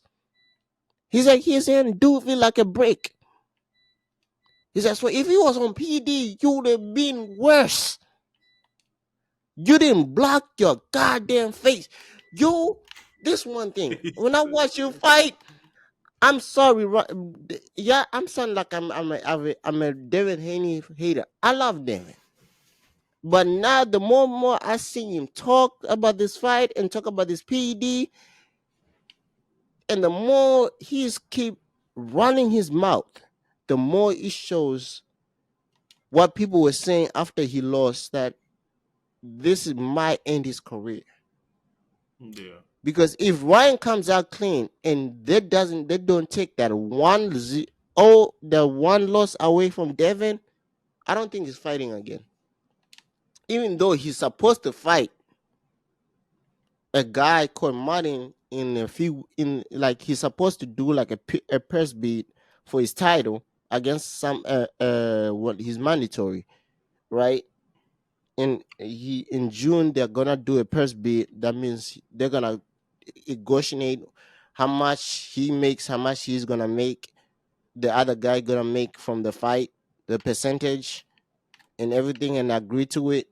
He's like, his hand do feel like a brick. He said, so if he was on PD, you would have been worse. You didn't block your goddamn face. Yo, this one thing. He When I said watch you that. fight, I'm sorry, yeah, I'm sounding like I'm a Devin Haney hater. I love Devin, but now the more and more I see him talk about this fight and talk about this PED, and the more he's keep running his mouth, the more it shows what people were saying after he lost, that might end his career. Yeah. Because if Ryan comes out clean and they don't take the one loss away from Devin, I don't think he's fighting again. Even though he's supposed to fight a guy called Martin in a few in like he's supposed to do like a press beat for his title against some what he's mandatory, right? In June they're gonna do a press bid. That means they're gonna negotiate how much he makes, how much he's gonna make, the other guy gonna make from the fight, the percentage and everything, and agree to it.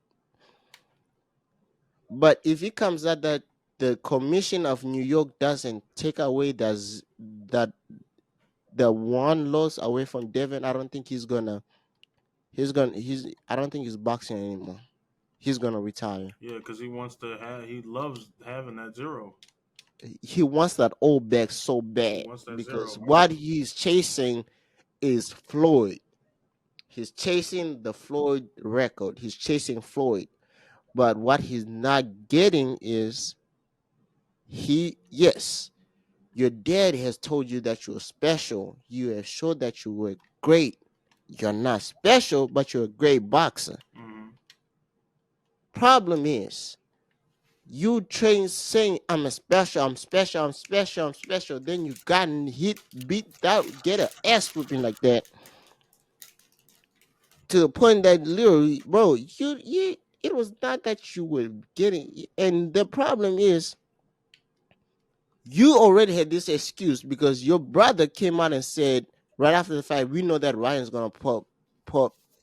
But if it comes out that the commission of New York doesn't take away that the one loss away from Devin, I don't think he's I don't think he's boxing anymore. He's gonna retire. Yeah, because he wants to have. He loves having that zero. He wants that old bag so He bad wants that because zero, bro. what he's chasing is Floyd. He's chasing the Floyd record. He's chasing Floyd. But what he's not getting is yes, your dad has told you that you're special. You have showed that you were great. You're not special, but you're a great boxer. Mm-hmm. Problem is, you train saying I'm a special, I'm special, I'm special, I'm special. Then you gotten hit, beat out, get a ass whipping like that to the point that literally, bro, you it was not that you were getting, and the problem is you already had this excuse because your brother came out and said right after the fight, we know that Ryan's gonna pop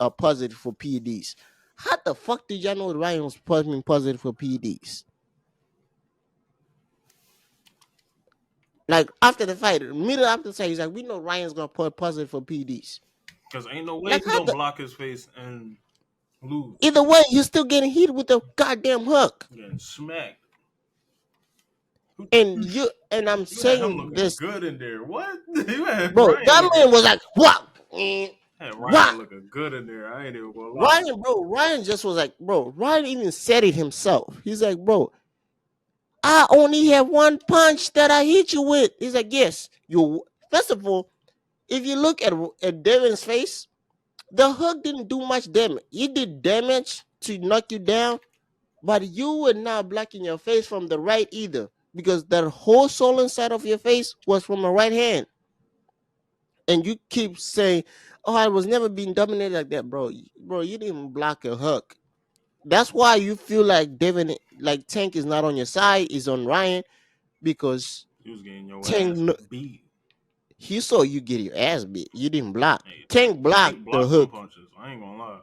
a positive for PEDs. How the fuck did y'all know Ryan was popping positive for PEDs? Like after the fight, middle after the fight, he's like, we know Ryan's gonna put positive for PEDs. Because ain't no way Like he how gonna the block his face and lose. either way, you're still getting hit with the goddamn hook. Getting smacked. Who, And I'm you had him saying looking this, good in there. What? You had bro. Ryan That looking. man was like, what? Had What? Ryan looking good in there. I ain't even gonna lie. Ryan, bro, Ryan just was like, bro, Ryan even said it himself. He's like, bro, I only have one punch that I hit you with. He's like, yes, you. First of all, if you look at Devin's face, the hook didn't do much damage. It did damage to knock you down, but you were not blocking your face from the right either, because that whole swollen side of your face was from the right hand. And you keep saying, "Oh, I was never being dominated like that, bro." Bro, you didn't block a hook. That's why you feel like like Tank is not on your side, is on Ryan, because You was getting your Tank, ass beat. he saw you get your ass beat. You didn't block. Hey, Tank blocked Tank the blocked them hook. punches. I ain't gonna lie.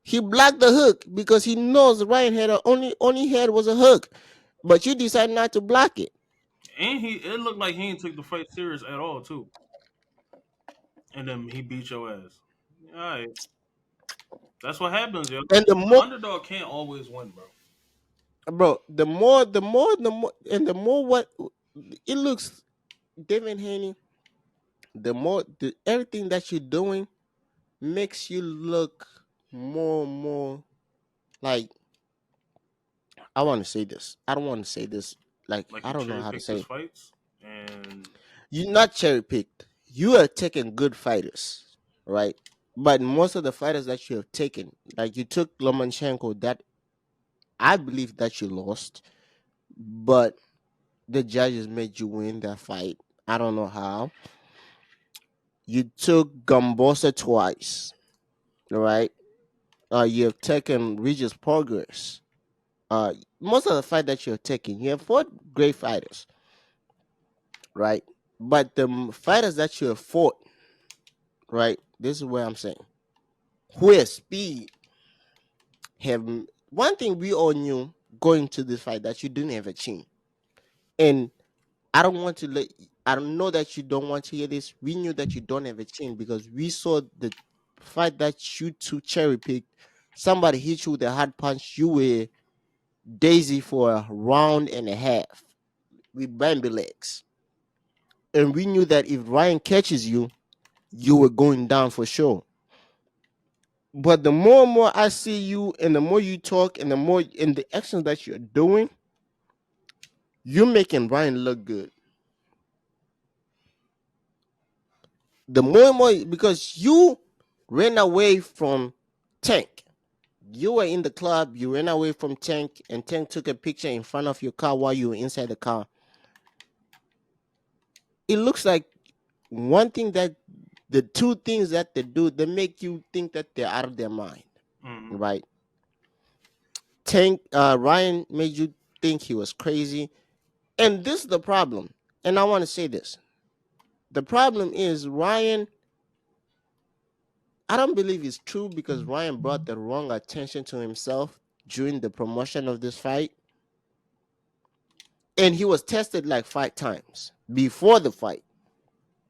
He blocked the hook because he knows Ryan had only had was a hook, but you decided not to block it. And it looked like he didn't take the fight serious at all too. And then he beat your ass. All right, that's what happens, yo. And the The more, underdog can't always win, bro. bro, the more, and the more what it looks, Devin Haney, everything that you're doing makes you look more and more like, I want to say this. I don't want to say this. Like, Like I he don't know cherry how to picked say his it. fights, and You're not cherry picked. You are taking good fighters, right? But most of the fighters that you have taken, like you took Lomachenko, that I believe that you lost, but the judges made you win that fight. I don't know how. You took Gumbosa twice, right? You have taken Regis Progress. Most of the fight that you're taking, you have fought great fighters, right? But the fighters that you have fought, right? This is what I'm saying. Who has speed have one thing we all knew going to this fight that you didn't have a chin. And I don't want to let I don't know that you don't want to hear this. We knew that you don't have a chin because we saw the fight that you two cherry picked. Somebody hit you with a hard punch. You were daisy for a round and a half with Bambi legs. And we knew that if Ryan catches you, you were going down for sure. But the more and more I see you, and the more you talk, and the more in the actions that you're doing, you're making Ryan look good. The more and more because you ran away from Tank. You were in the club, you ran away from Tank, and Tank took a picture in front of your car while you were inside the car. It looks like one thing that the two things that they do, they make you think that they're out of their mind, Mm-hmm. right? Tank Ryan made you think he was crazy. And this is the problem. And I want to say this. The problem is Ryan, I don't believe it's true because Ryan brought the wrong attention to himself during the promotion of this fight. And he was tested like 5 times before the fight.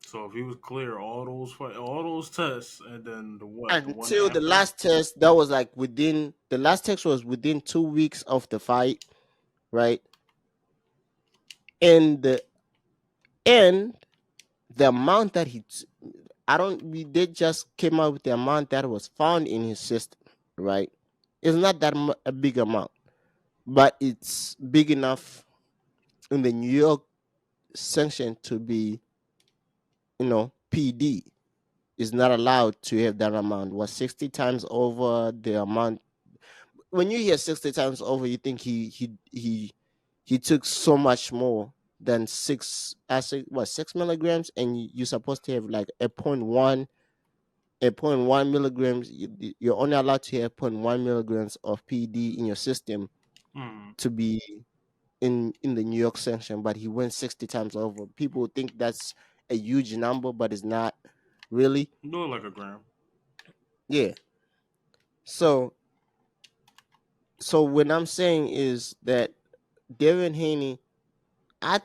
So if he was clear all those tests, and then the one Until the after. last test, that was like within the last test was within 2 weeks of the fight, right? And the end, the amount that I don't, we did just came out with the amount that was found in his system, right? It's not that a big amount, but it's big enough in the New York sanction to be, PD is not allowed to have that amount. Was 60 times over the amount. When you hear 60 times over, you think he took so much more than I say what 6 milligrams, and you're supposed to have like a point one milligrams. You're only allowed to have zero point 0.1 milligrams of PD in your system Mm, to be in the New York sanction, but he went 60 times over. People think that's a huge number, but it's not really. do it like a gram. Yeah. So what I'm saying is that Devin Haney, I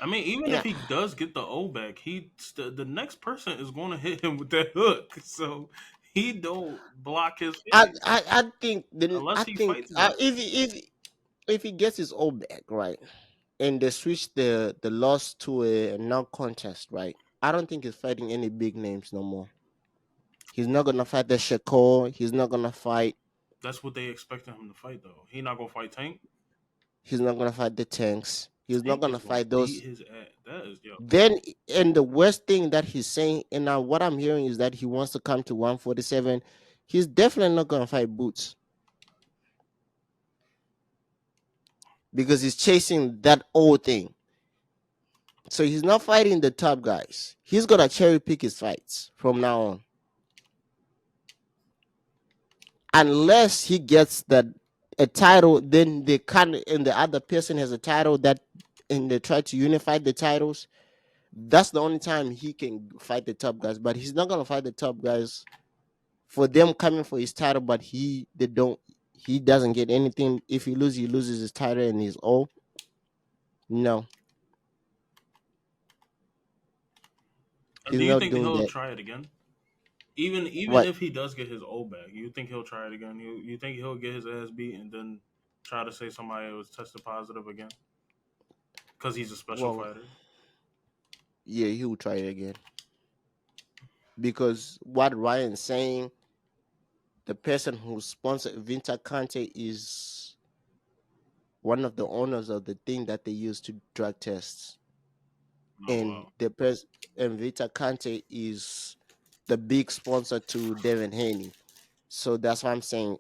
I mean, even if yeah, he does get the O back, the next person is going to hit him with that hook. So he don't block his face I think unless he fights back. if he gets his old back right, and they switch the loss to a non contest right, I don't think he's fighting any big names no more. He's not gonna fight the Shakur. He's not gonna fight. That's what they expected him to fight, though. He not gonna fight Tank. He's not gonna fight the Tanks. He's not Tank gonna is gonna fight beat those. his ass. That is yo. Then, and the worst thing that he's saying, and now what I'm hearing is that he wants to come to 147. He's definitely not gonna fight Boots because he's chasing that old thing. So he's not fighting the top guys. He's gonna cherry pick his fights from now on, unless he gets that a title. Then they kind of and the other person has a title that, and they try to unify the titles. That's the only time he can fight the top guys. But he's not gonna fight the top guys for them coming for his title. But he doesn't get anything. If he loses, he loses his title and he's all. No, he's Do you not think doing he'll that. try it again? Even What? if he does get his O back, you think he'll try it again? You think he'll get his ass beat and then try to say somebody was tested positive again because he's a special Well, fighter? yeah, he will try it again because what Ryan's saying, the person who sponsored Vinta Kante is one of the owners of the thing that they use to drug tests, Oh and wow. the person and Vita Kante is the big sponsor to Devin Haney. So that's why I'm saying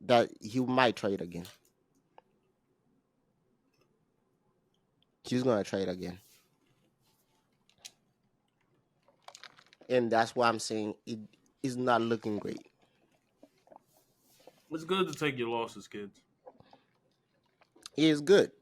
that he might try it again. He's gonna try it again, and that's why I'm saying it is not looking great. It's good to take your losses, kids, It is good.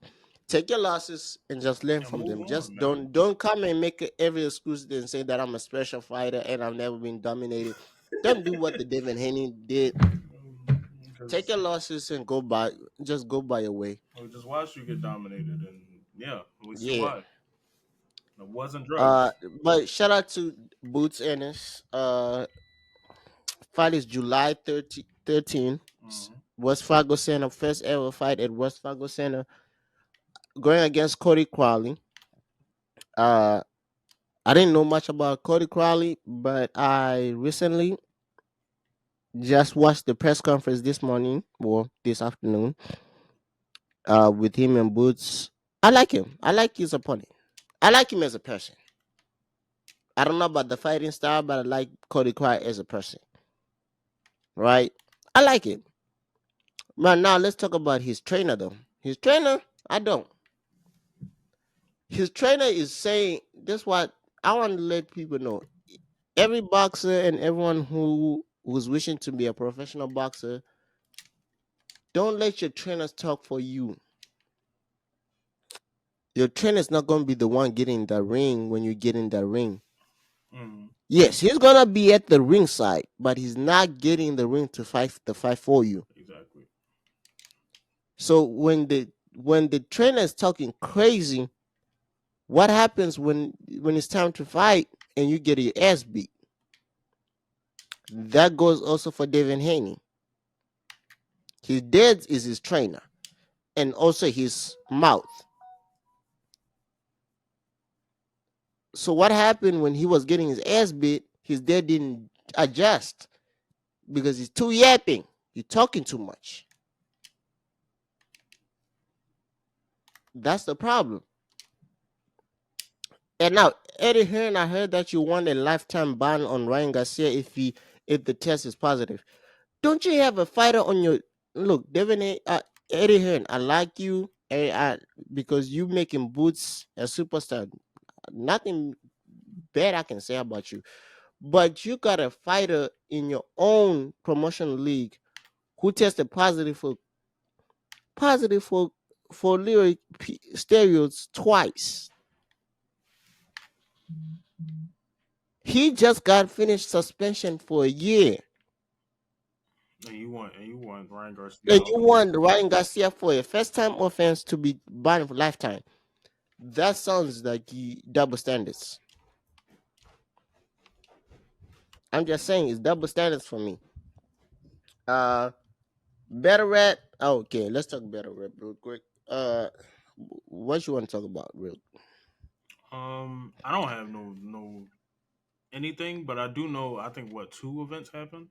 Take your losses and just learn and from move them. on, Just man. don't come and make every excuse and say that I'm a special fighter and I've never been dominated. Don't do what the Devin Haney did. Take Because your losses and go by. Just go by your way. we just watched you get dominated, and yeah, we see Yeah. why. It wasn't Uh, drugs. but shout out to Boots Ennis. Fight is July 13. Mm-hmm. West Fargo Center, first ever fight at West Fargo Center, going against Cody Crowley. Uh, I didn't know much about Cody Crowley, but I recently just watched the press conference this morning or this afternoon. With him and Boots. I like him. I like his opponent. I like him as a person. I don't know about the fighting style, but I like Cody Crowley as a person. Right? I like it. But now let's talk about his trainer though. His trainer, I don't. His trainer is saying this what I want to let people know. Every boxer and everyone who's wishing to be a professional boxer, don't let your trainers talk for you. Your trainer's not gonna be the one getting in the ring when you get in the ring. Mm-hmm. Yes, he's gonna be at the ringside, but he's not getting in the ring to fight for you. Exactly. So when the trainer is talking crazy, what happens when it's time to fight and you get your ass beat? That goes also for Devin Haney. His dad is his trainer and also his mouth. So what happened when he was getting his ass beat? His dad didn't adjust because he's too yapping. You're talking too much. That's the problem. And now, Eddie Hearn, I heard that you want a lifetime ban on Ryan Garcia if the test is positive. Don't you have a fighter on your look, Devin? Eddie Hearn, I like you, because you making Boots a superstar. Nothing bad I can say about you, but you got a fighter in your own promotion league who tested positive for lyric steroids twice. He just got finished suspension for a year. And you want Ryan Garcia And out you for want Ryan Garcia for a first time offense to be banned for lifetime. That sounds like double standards. I'm just saying it's double standards for me. Uh Better rat. Okay, let's talk better rat real quick. What you want to talk about real? I don't have no anything, but I do know. I think what two events happened.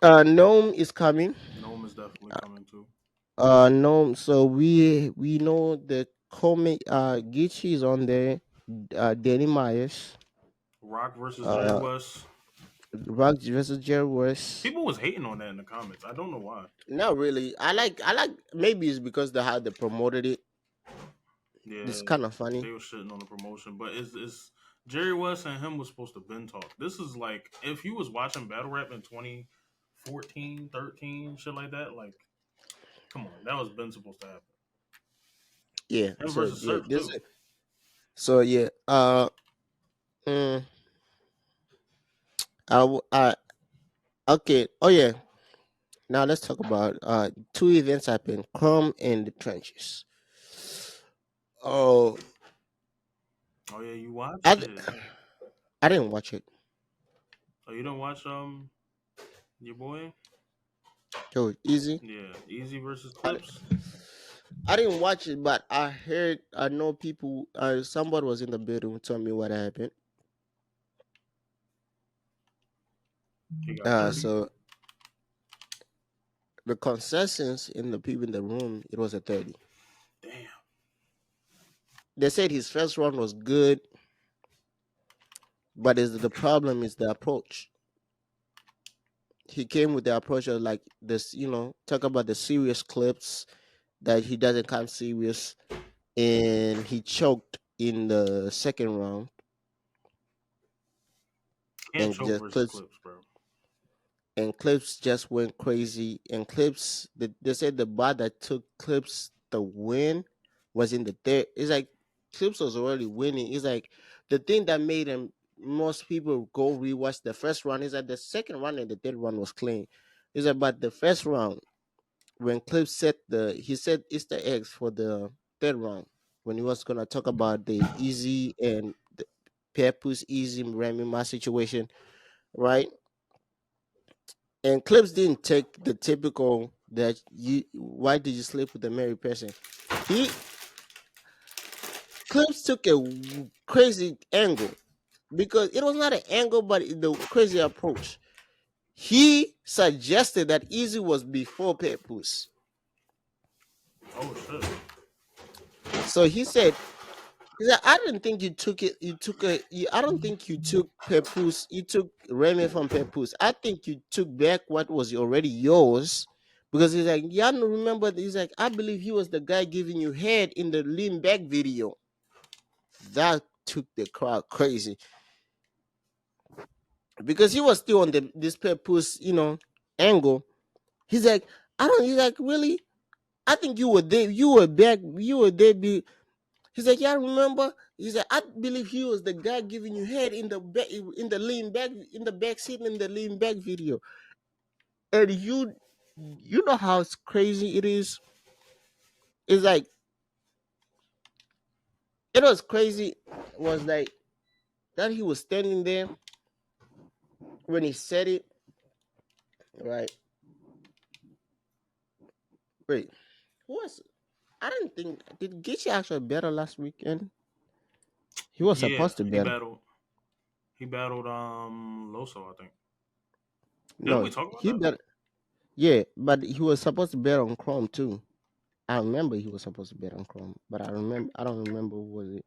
Gnome is coming. Gnome is definitely coming too. Gnome. So we know the Kome Gichi is on there. Danny Myers. Rock versus Jerry Uh, West. Rock versus Jerry West. People was hating on that in the comments. I don't know why. Not really. I like. Maybe it's because they how they promoted it. It's Yeah, kind of funny. they were shitting on the promotion, but it's Jerry West and him was supposed to been talk. This is like if you was watching battle rap in 2014, 13, shit like that. Like, come on, that was been supposed to happen. Yeah. Him So versus yeah. Surf This. too. So yeah. Mm, okay. Oh yeah. Now let's talk about two events happened. Chrome and the trenches. Oh, Oh yeah, you I, watched it. I didn't watch it. Oh, you don't watch your boy? Yo, easy. Yeah, Easy versus I, Clips. I didn't watch it, but I heard. I know people. Somebody was in the building who told me what happened. He got dirty. So the consensus in the people in the room, it was a 30. Damn. They said his first round was good, but the problem is the approach. He came with the approach of like this, talk about the serious clips that he doesn't come serious. and he choked in the second round, Can't and choke just versus Clips Clips, bro. and Clips just went crazy. And Clips, they said the bot that took Clips the win was in the third. It's like Clips was already winning. It's like the thing that made him most people go rewatch the first round is that the second round and the third round was clean. It's about the first round when Clips he said Easter eggs for the third round when he was gonna talk about the easy and the Pepu's easy Remy Ma situation, right? And Clips didn't take the typical that you why did you sleep with a married person? He Clips took a crazy angle because it was not an angle, but the crazy approach. He suggested that Easy was before Pepu's. Oh shit. So he said, I didn't think you took it. You took a. You, I don't think you took Pepu's. You took Remy from Pepu's. I think you took back what was already yours, because he's like, y'all don't remember. He's like, I believe he was the guy giving you head in the lean back video. That took the crowd crazy because he was still on this Pepu's, angle. He's like, I don't. He's like, really? I think you were there. You were back. You were there. He's like, yeah, remember? He's like, I believe he was the guy giving you head in the back, in the lean back, in the back seat in the lean back video. And you know how crazy it is. It's like it was crazy. Was like that he was standing there when he said it. Right? Wait, who was? I didn't think did Gaethje actually better last weekend? He was Yeah, supposed to he better. battled. He battled Loso, I think. Didn't No, we talk about he that? better. Yeah, but he was supposed to bet on Chrome too. I remember he was supposed to bet on Chrome, but I don't remember who was it.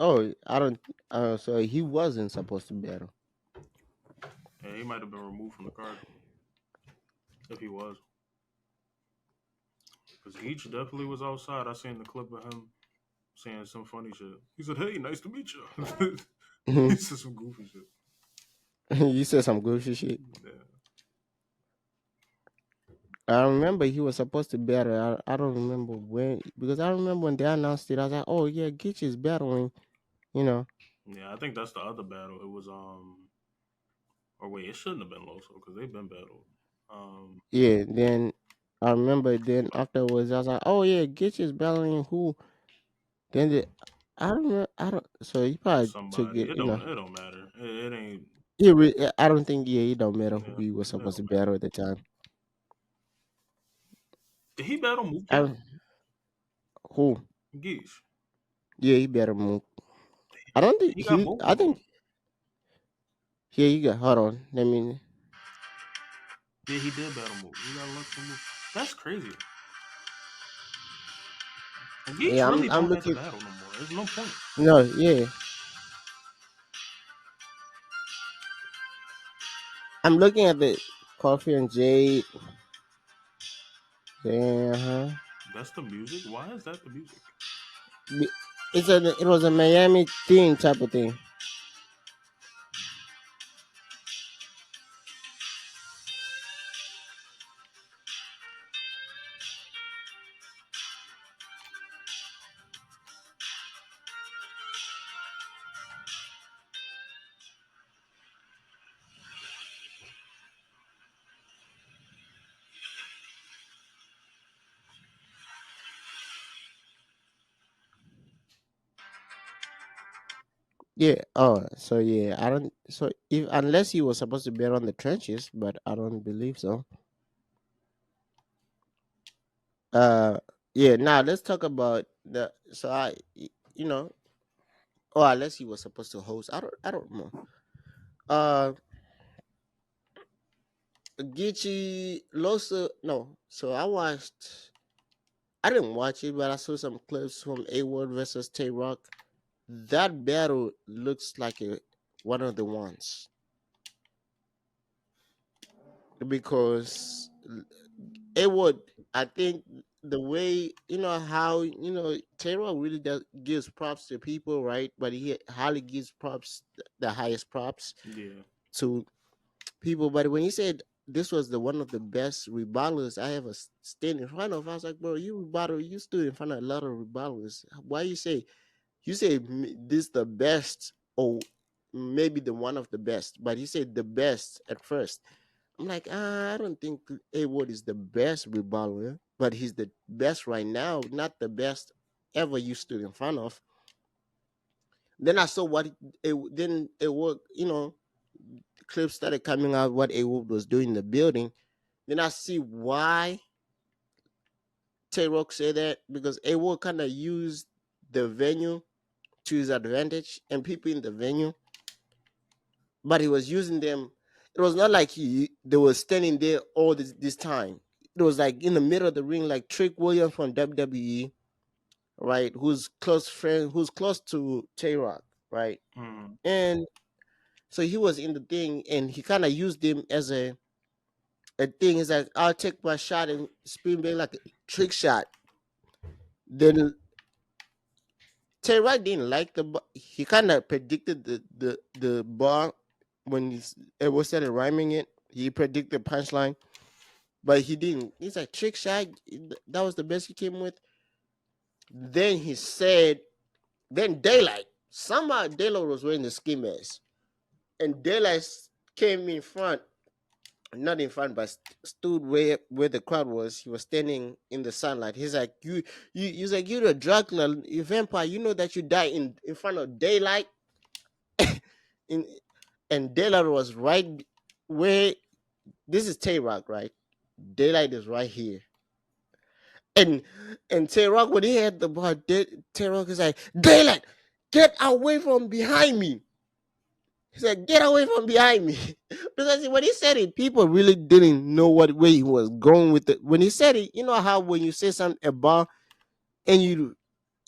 Oh, I don't. So he wasn't supposed to bet on. Yeah, he might have been removed from the card if he was, because Geach definitely was outside. I seen the clip of him saying some funny shit. He said, "Hey, nice to meet you." He said some goofy shit. You said some goofy shit. Yeah, I remember he was supposed to battle. I don't remember when because I remember when they announced it. I was like, oh yeah, Gitch is battling. You know. yeah. I think that's the other battle. It was or wait, it shouldn't have been Loso because they've been battled. Um, Yeah. Then I remember. Then afterwards, I was like, oh yeah, Gitch is battling who? Then I don't know. I don't. So he probably took somebody. it. You know. It don't matter. It ain't. I don't think. Yeah, it don't matter who Yeah, he was it supposed to don't matter. battle at the time. Did he battle Mook I yet? don't- who? Geach. Yeah, he better move. I don't think He got he. both I of them. think yeah. You got. Hold on. Let me. Yeah, he did battle Mook. He got luck from Mook. That's crazy. And Geach Yeah, really I'm don't have to looking. battle no more. There's no point. No, yeah, I'm looking at the Coffee and Jade. Yeah, huh? That's the music. Why is that the music? It was a Miami theme type of thing. Yeah. Oh, so yeah, I don't. So if unless he was supposed to be on the trenches, but I don't believe so. Uh, yeah. Now let's talk about the. So you know, or unless he was supposed to host. I don't know. Uh, Geechee Losa. No. So I watched. I didn't watch it, but I saw some clips from A Ward versus Tay Rock. that battle looks like one of the ones because it would. I think the way how Taylor really does gives props to people, right? But he highly gives props, the highest props Yeah. to people. But when he said this was the one of the best rebalers I ever stand in front of, I was like, bro, you stood in front of a lot of rebalers. Why you say this the best or maybe the one of the best? But he said the best at first. I'm like, I don't think A Ward is the best reballer, but he's the best right now, not the best ever you stood in front of. Then I saw then A Ward, clips started coming out what A Ward was doing in the building. Then I see why Tay Rock said that because A Ward kind of used the venue to his advantage and people in the venue, but he was using them. It was not like they were standing there all this time. It was like in the middle of the ring, like Trick Williams from WWE, right? Who's close to Tay Rock, right? Mm-hmm. And so he was in the thing, and he kind of used him as a thing. It's like I'll take my shot and spin back like a trick shot. Then Tay Rock didn't like he kind of predicted the bar when it was started rhyming it. He predicted punchline, but he didn't. He's like trick shot. That was the best he came with. Then he said, then Daylight. Somehow Daylight was wearing the ski mask, and Daylight came in front, not in front, but stood where the crowd was. He was standing in the sunlight. He's like, he's like, you're a Dracula, you vampire. You know that you die in front of Daylight. in, and Daylight was right where this is Tay Rock, right? Daylight is right here. And Tay Rock, when he had the ball, Tay Rock is like, Daylight, get away from behind me. He's like, get away from behind me. Because when he said it, people really didn't know what way he was going with it. When he said it, you know how when you say something about and you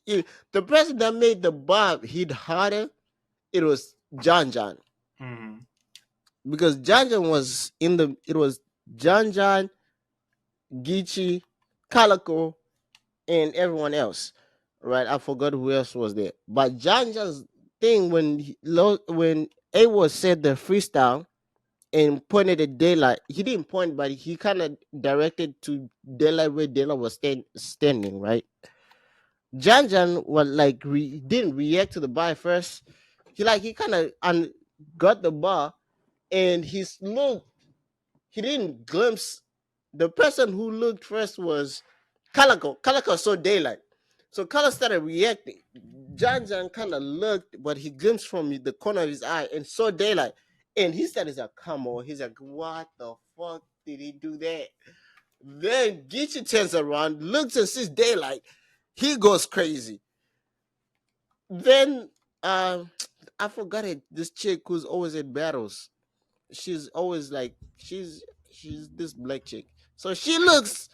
the person that made the bar hit harder, it was John. Mm-hmm. Because John was it was John, Geechee, Calico, and everyone else. Right? I forgot who else was there. But John's thing when A was said the freestyle and pointed at Daylight, he didn't point, but he kind of directed to Daylight where Daylight was standing, right? Jan was like didn't react to the bar at first. He kind of got the bar and he didn't glimpse the person who looked first was Calico. Calico saw Daylight. So Calico started reacting. Jan kind of looked, but he glimpsed from the corner of his eye and saw Daylight. And he started like, come on. He's like, what the fuck did he do that? Then Geechee turns around, looks and sees Daylight. He goes crazy. Then I forgot it. This chick who's always in battles. She's always like she's this black chick. So she looks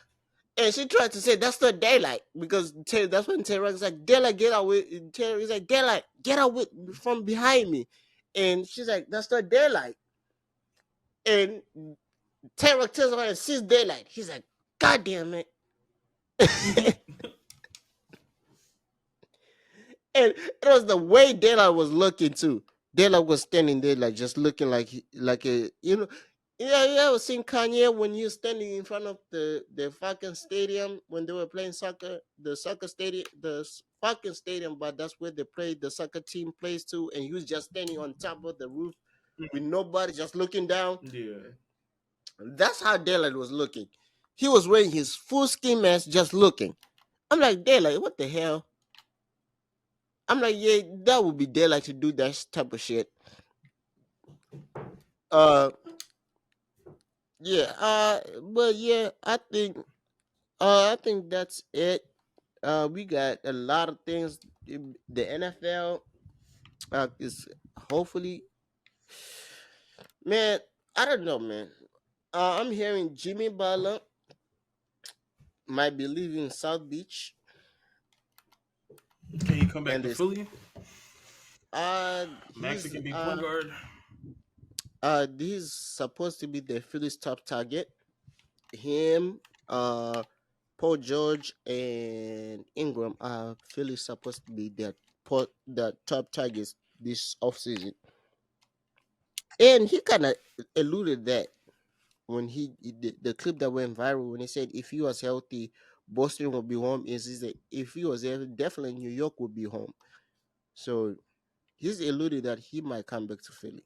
and she tried to say that's not Daylight because that's when Terry's like Daylight get away. Terry's like Daylight get away from behind me, and she's like that's not Daylight. And Terry turns around and sees Daylight. He's like, God damn it. And it was the way Daylight was looking too. Daylight was standing there like just looking like a yeah, you ever seen Kanye when you're standing in front of the fucking stadium when they were playing soccer, the soccer stadium, fucking stadium, but that's where they played, the soccer team plays too, and he was just standing on top of the roof with nobody, just looking down. Yeah. That's how Daylight was looking. He was wearing his full ski mask, just looking. I'm like, Daylight, what the hell? I'm like, yeah, that would be Daylight to do that type of shit. Uh, yeah. But yeah, I think that's it. We got a lot of things. The NFL is hopefully, man. I don't know, man. I'm hearing Jimmy Butler might be leaving South Beach, Can he come back and to this Philly? He's Mexican be point guard. he's supposed to be the Phillies' top target. Him, Paul George, and Ingram are Phillies supposed to be the top targets this offseason. And he kind of alluded that when the clip that went viral when he said if he was healthy, Boston would be home. Is that if he was healthy, definitely New York would be home. So he's alluded that he might come back to Philly.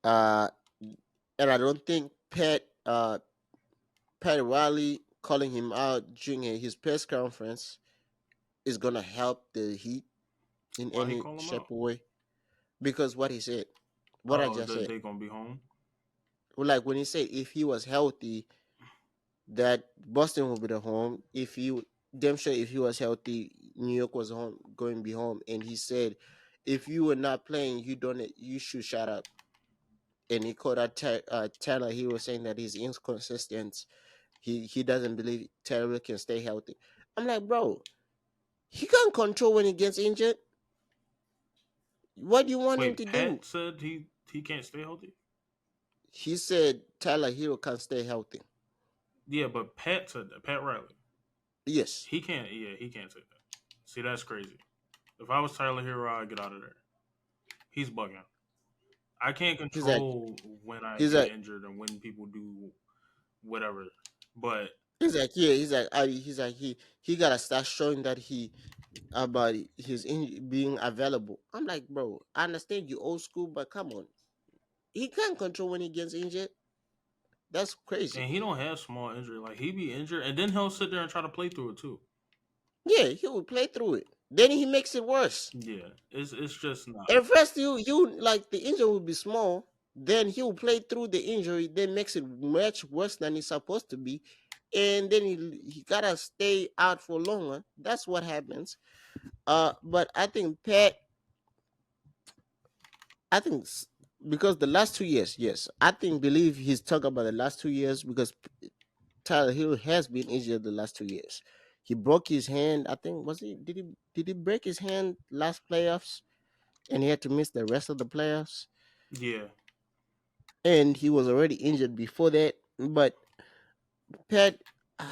Uh, and I don't think Pat Riley calling him out during his press conference is gonna help the Heat in Why he any call him shape out? or way because what he said, what I Oh, just that said, they gonna be home. like when he said if he was healthy, that Boston would be the home. If he damn sure if he was healthy, New York was home going to be home. And he said, if you were not playing, you should shut up. And he called out Taylor. He was saying that he's inconsistent. He doesn't believe Taylor can stay healthy. I'm like, bro, he can't control when he gets injured. What do you want him Wait, to do? Pat said he can't stay healthy. He said Tyler Hero can't stay healthy. Yeah, but Pat said that. Pat Riley. Yes. He can't. Yeah, he can't say that. See, that's crazy. If I was Tyler Hero, I'd get out of there. He's bugging. I can't He's like control when I he's get like injured and when people do whatever. But he's like he gotta start showing that he about his being available. I'm like, bro, I understand you old school, but come on, he can't control when he gets injured. That's crazy. and he don't have small injury. Like he be injured, and then he'll sit there and try to play through it too. Yeah, he will play through it. Then he makes it worse. Yeah, it's just not. At first, you like the injury will be small. Then he will play through the injury. Then makes it much worse than it's supposed to be, and then he gotta stay out for longer. That's what happens. But I think I think because the last 2 years, yes, I think believe he's talking about the last 2 years because Tyler Hill has been injured the last 2 years. He broke his hand. I think was he did he break his hand last playoffs and he had to miss the rest of the playoffs. Yeah, And he was already injured before that. But Pat, uh,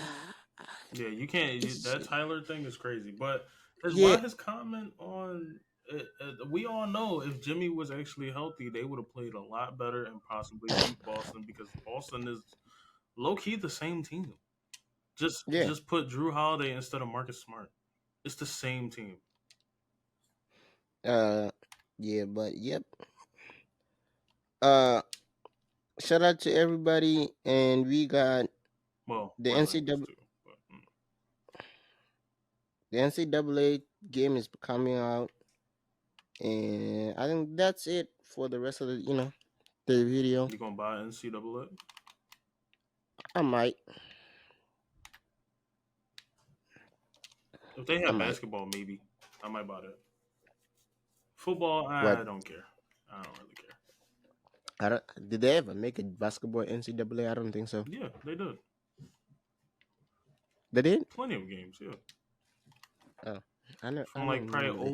yeah. You can't. it's That Tyler thing is crazy. But yeah, why his comment on? We all know if Jimmy was actually healthy, they would have played a lot better and possibly beat Boston because Boston is low key the same team. yeah, Just put Drew Holiday instead of Marcus Smart. It's the same team. uh, yeah. But yep. Uh, shout out to everybody, and we got Well, the Red Wings NCAA too. But, the NCAA game is coming out, and I think that's it for the rest of the video. you gonna buy NCAA? I might, If they I have might. basketball, maybe I might buy that. Football, What? I don't care. I don't really care. I don't. Did they ever make a basketball NCAA? I don't think so. Yeah, they did They did. plenty of games. Yeah, Oh, from I like don't probably remember that.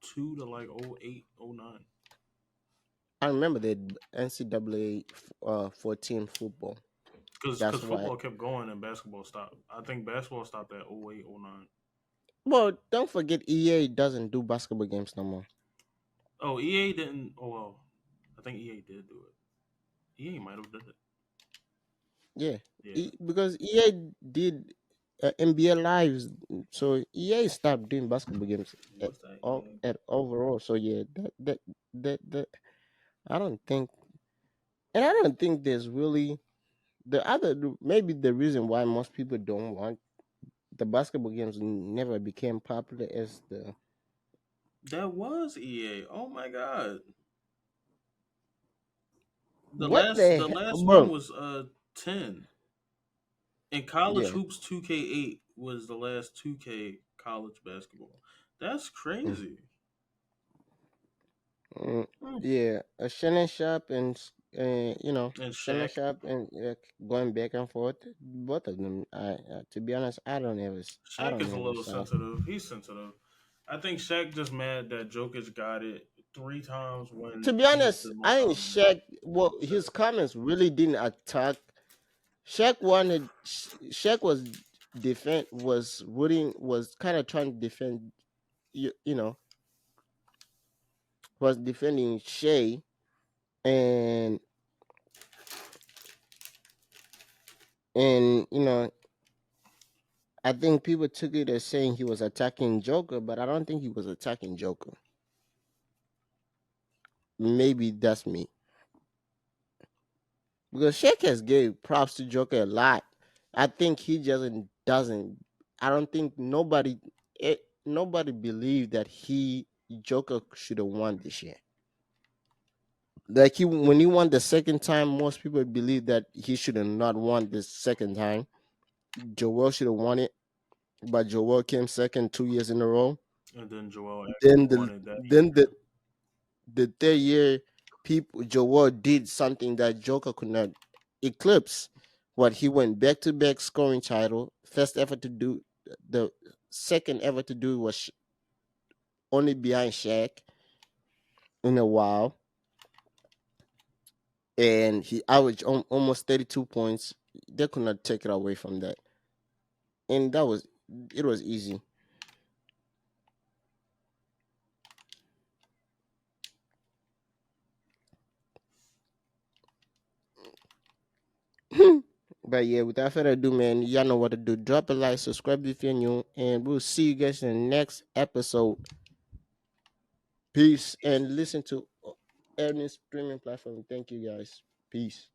02 to like 08, 09. I remember the NCAA 14 football. Because That's why. football kept going and basketball stopped. I think basketball stopped at 08, 09. Well, don't forget EA doesn't do basketball games no more. Oh, EA didn't. Oh well, I think EA did do it. EA might have did it. Yeah, Yeah, because EA did NBA lives, so EA stopped doing basketball games at was that all EA? at overall. So yeah, that I don't think, and I don't think there's really maybe the reason why most people don't want the basketball games never became popular as the That was EA. Oh my god. what The the last hell, one bro. was 10. And College Yeah. Hoops 2K8 was the last 2K college basketball. That's Mm, crazy. mm, Hmm. yeah, Shannon Sharp and And Shannon Shaq. Sharp and going back and forth. Both of them. To be honest, I Shaq don't is a ever little saw. sensitive. He's sensitive. I think Shaq just mad that Jokic got it 3 times To when be he's honest, the most I think dominant. Shaq. Well, his Upset. comments really didn't attack. Shaq was defend was rooting was kind of trying to defend you know was defending Shea and and I think people took it as saying he was attacking Joker, but I don't think he was attacking Joker. Maybe that's me because Shaq has gave props to Joker a lot. I think he just doesn't. I don't think nobody believed that Joker should have won this year. Like when he won the second time, most people believe that he should have not won the second time. Joel should have won it, but Joel came second 2 years in a row. And then Joel Then actually won it that then year. the third year, people Joel did something that Joker could not eclipse. What he went back to back scoring title. First ever to do the second ever to do was only behind Shaq in a while, and he averaged almost 32 points. They could not take it away from that, and it was easy. But yeah, without further ado, man, y'all know what to do. Drop a like, subscribe if you're new, and we'll see you guys in the next episode. Peace, and listen to any streaming platform. Thank you, guys. Peace.